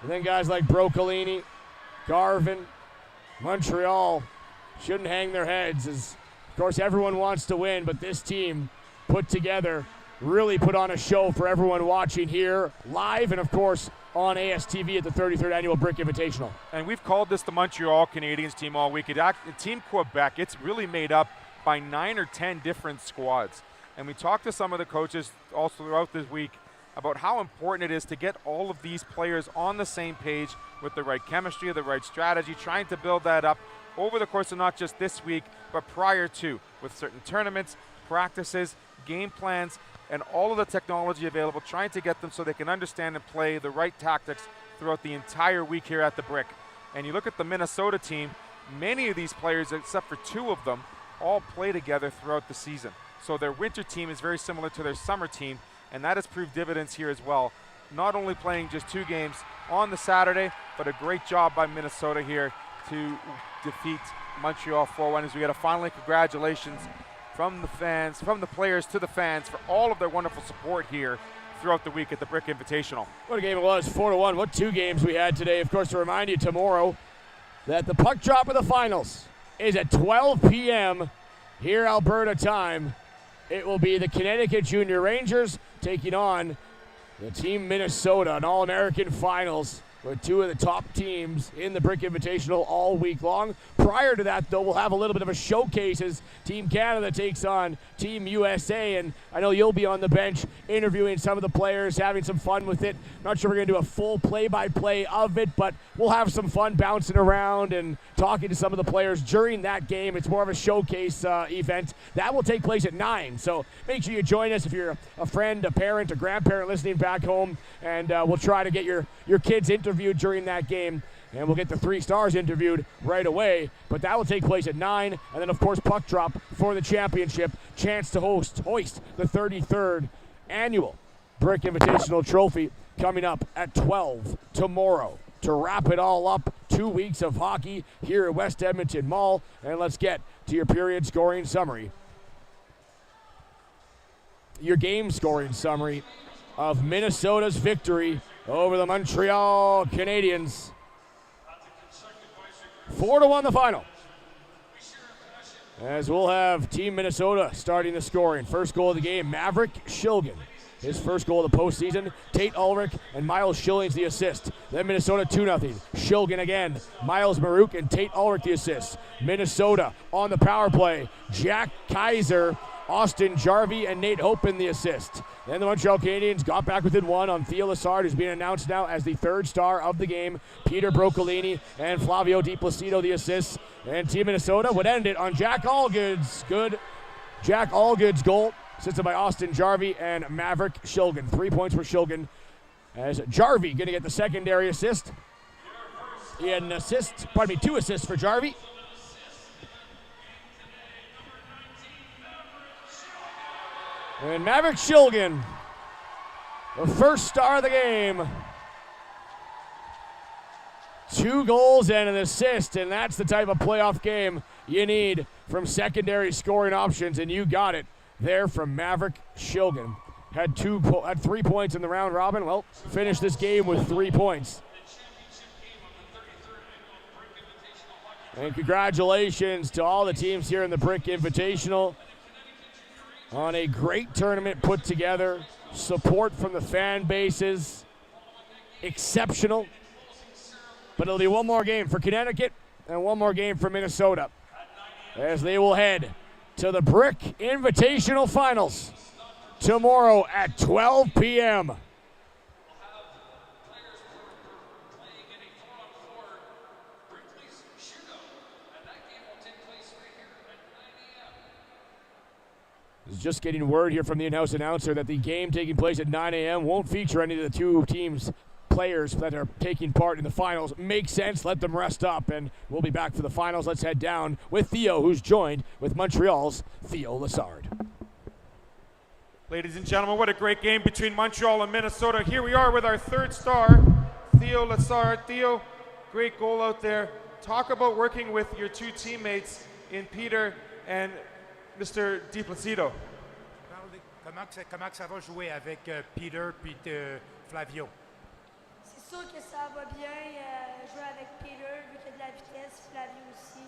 And then guys like Broccolini, Garvin, Montreal shouldn't hang their heads, as, of course, everyone wants to win, but this team put together really put on a show for everyone watching here live and, of course, on ASTV at the 33rd Annual Brick Invitational. And we've called this the Montreal Canadiens team all week. Team Quebec, it's really made up by 9 or 10 different squads. And we talked to some of the coaches also throughout this week about how important it is to get all of these players on the same page with the right chemistry, the right strategy, trying to build that up over the course of not just this week, but prior to, with certain tournaments, practices, game plans, and all of the technology available, trying to get them so they can understand and play the right tactics throughout the entire week here at the Brick. And you look at the Minnesota team, many of these players, except for 2 of them, all play together throughout the season. So their winter team is very similar to their summer team, and that has proved dividends here as well. Not only playing just 2 games on the Saturday, but a great job by Minnesota here to defeat Montreal 4-1. As we get a finally congratulations from the fans, from the players to the fans, for all of their wonderful support here throughout the week at the Brick Invitational. What a game it was, 4-1. What 2 games we had today. Of course, to remind you tomorrow that the puck drop of the finals is at 12 p.m. here Alberta time. It will be the Connecticut Junior Rangers taking on the Team Minnesota, an All-American finals with 2 of the top teams in the Brick Invitational all week long. Prior to that, though, we'll have a little bit of a showcase as Team Canada takes on Team USA, and I know you'll be on the bench interviewing some of the players, having some fun with it. Not sure we're going to do a full play-by-play of it, but we'll have some fun bouncing around and talking to some of the players during that game. It's more of a showcase event. That will take place at 9, so make sure you join us if you're a friend, a parent, a grandparent listening back home, and we'll try to get your kids interviewed during that game, and we'll get the 3 stars interviewed right away. But that will take place at 9, and then, of course, puck drop for the championship. Chance to hoist the 33rd Annual Brick Invitational Trophy coming up at 12 tomorrow. To wrap it all up, 2 weeks of hockey here at West Edmonton Mall, and let's get to your period scoring summary. Your game scoring summary of Minnesota's victory over the Montreal Canadiens. 4-1 the final. As we'll have Team Minnesota starting the scoring. First goal of the game, Maverick Shilgen. His first goal of the postseason. Tate Ulrich and Miles Schillings the assist. Then Minnesota 2-0. Shilgen again. Miles Maruk and Tate Ulrich the assist. Minnesota on the power play. Jack Kaiser, Austin Jarvie, and Nate Hope in the assist. Then the Montreal Canadiens got back within 1 on Theo Lassard, who's being announced now as the 3rd star of the game. Peter Broccolini and Flavio Di Placido the assists. And Team Minnesota would end it on Jack Allgood's goal, assisted by Austin Jarvie and Maverick Shilgen. 3 points for Shilgen, as Jarvie going to get the secondary assist. He had 2 assists for Jarvie. And Maverick Shilgen, the first star of the game. 2 goals and an assist, and that's the type of playoff game you need from secondary scoring options, and you got it there from Maverick Shilgen. Had 3 points in the round robin. Well, finished this game with 3 points. And congratulations to all the teams here in the Brick Invitational on a great tournament put together. Support from the fan bases, exceptional. But it'll be one more game for Connecticut and one more game for Minnesota as they will head to the Brick Invitational Finals tomorrow at 12 p.m. Just getting word here from the in-house announcer that the game taking place at 9 a.m. won't feature any of the two teams' players that are taking part in the finals. Makes sense. Let them rest up, and we'll be back for the finals. Let's head down with Theo, who's joined with Montreal's Theo Lessard. Ladies and gentlemen, what a great game between Montreal and Minnesota. Here we are with our third star, Theo Lessard. Theo, great goal out there. Talk about working with your two teammates in Peter and Mr. Di Placido. Comment ça va jouer avec Peter puis Flavio? C'est sûr que ça va bien jouer avec Peter, vu qu'il y a de la vitesse, Flavio aussi.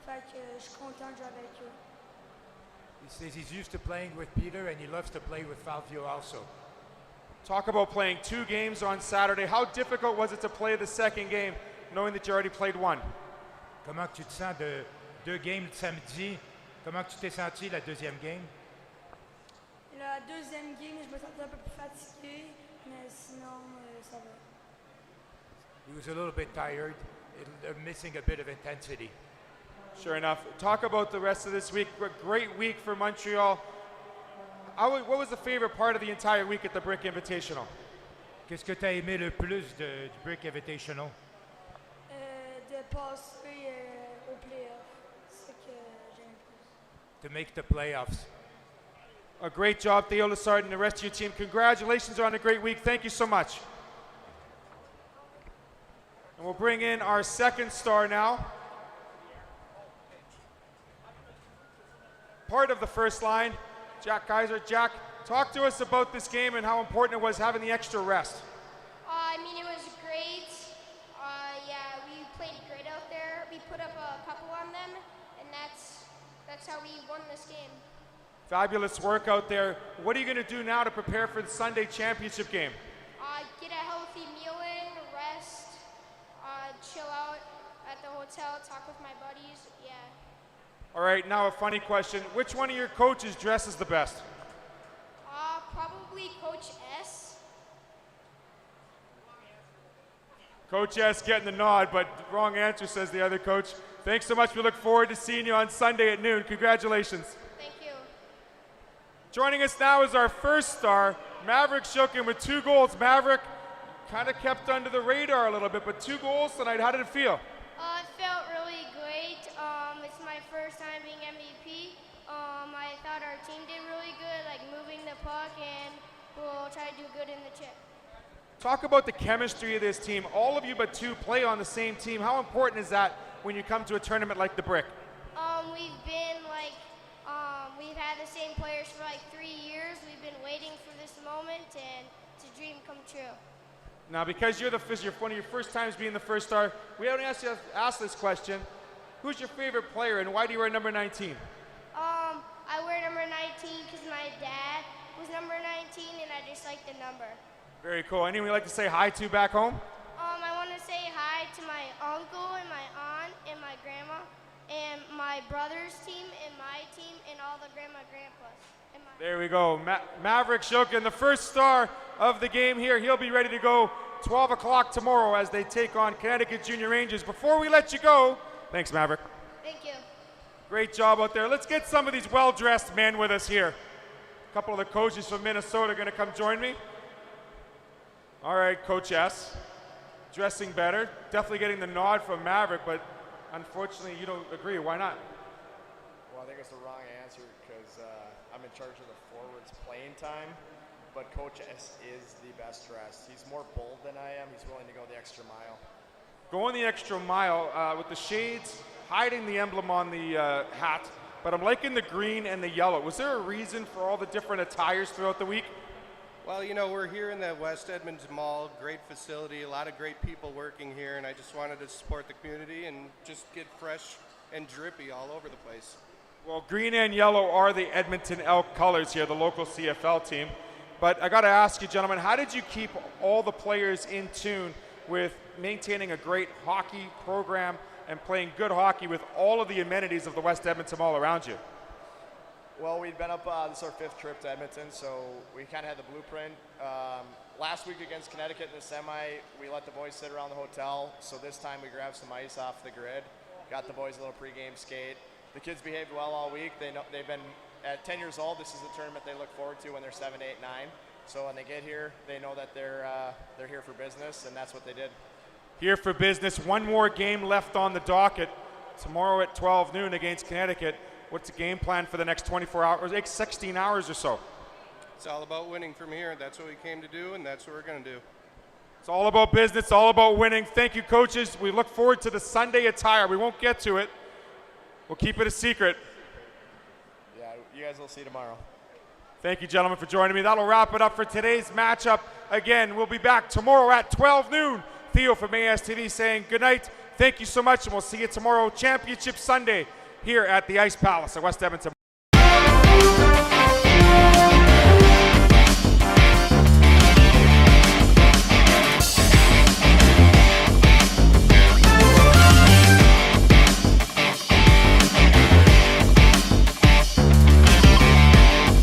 Fait que je suis content de jouer avec eux. He says he's used to playing with Peter and he loves to play with Flavio also. Talk about playing two games on Saturday. How difficult was it to play the second game, knowing that you already played one? Comment tu te sens de deux games samedi? Comment tu t'es senti la deuxième game? La deuxième game, je me sentais un peu plus fatigué, mais sinon, ça va. He was a little bit tired, missing a bit of intensity. Sure enough. Talk about the rest of this week. A great week for Montreal. What was the favorite part of the entire week at the Brick Invitational? Qu'est-ce que tu as aimé le plus du Brick Invitational? De passer au playoff. C'est ce que j'aime plus. To make the playoffs. A great job, Theo Lessard and the rest of your team. Congratulations on a great week. Thank you so much. And we'll bring in our second star now. Part of the first line, Jack Kaiser. Jack, talk to us about this game and how important it was having the extra rest. I mean, it was great. Yeah, we played great out there. We put up a couple on them, and that's how we won this game. Fabulous work out there. What are you going to do now to prepare for the Sunday championship game? Get a healthy meal in, rest, chill out at the hotel, talk with my buddies. Yeah. All right, now a funny question. Which one of your coaches dresses the best? Probably Coach S. Coach S getting the nod, but wrong answer, says the other coach. Thanks so much. We look forward to seeing you on Sunday at noon. Congratulations. Thank you. Joining us now is our first star, Maverick Shookin with 2 goals. Maverick kind of kept under the radar a little bit, but 2 goals tonight. How did it feel? It felt really great. It's my first time being MVP. I thought our team did really good, like moving the puck, and we'll try to do good in the chip. Talk about the chemistry of this team. All of you but 2 play on the same team. How important is that when you come to a tournament like the Brick? We've had the same players for like 3 years. We've been waiting for this moment, and it's a dream come true. Now, because you're one of your first times being the first star, we haven't asked you to ask this question. Who's your favorite player, and why do you wear number 19? I wear number 19 because my dad was number 19, and I just like the number. Very cool. Anyone you'd like to say hi to back home? I want to say hi to my uncle and my aunt and my grandma and my brother's team and my team and all the grandpas. There we go. Maverick Shookin, the first star of the game here. He'll be ready to go 12 o'clock tomorrow as they take on Connecticut Junior Rangers. Before we let you go, thanks, Maverick. Thank you. Great job out there. Let's get some of these well-dressed men with us here. A couple of the coaches from Minnesota are going to come join me. All right, Coach S. Dressing better. Definitely getting the nod from Maverick, but unfortunately you don't agree. Why not? Well, I think it's the wrong answer because I'm in charge of the forwards playing time, but Coach S is the best dressed. He's more bold than I am. He's willing to go the extra mile. Going the extra mile with the shades, hiding the emblem on the hat, but I'm liking the green and the yellow. Was there a reason for all the different attires throughout the week? Well, you know, we're here in the West Edmonton Mall, great facility, a lot of great people working here, and I just wanted to support the community and just get fresh and drippy all over the place. Well, green and yellow are the Edmonton Elk colors here, the local CFL team. But I got to ask you, gentlemen, how did you keep all the players in tune with maintaining a great hockey program and playing good hockey with all of the amenities of the West Edmonton Mall around you? Well, we've been up, this is our 5th trip to Edmonton, so we kind of had the blueprint. Last week against Connecticut in the semi, we let the boys sit around the hotel, so this time we grabbed some ice off the grid, got the boys a little pregame skate. The kids behaved well all week. They've been, at 10 years old, this is the tournament they look forward to when they're 7, 8, 9. So when they get here, they know that they're here for business, and that's what they did. Here for business. One more game left on the docket tomorrow at 12 noon against Connecticut. What's the game plan for the next 24 hours, 16 hours or so? It's all about winning from here. That's what we came to do, and that's what we're going to do. It's all about business, all about winning. Thank you, coaches. We look forward to the Sunday attire. We won't get to it. We'll keep it a secret. Yeah, you guys will see tomorrow. Thank you, gentlemen, for joining me. That'll wrap it up for today's matchup. Again, we'll be back tomorrow at 12 noon. Theo from ASTV saying good night. Thank you so much, and we'll see you tomorrow, Championship Sunday, here at the Ice Palace at West Edmonton.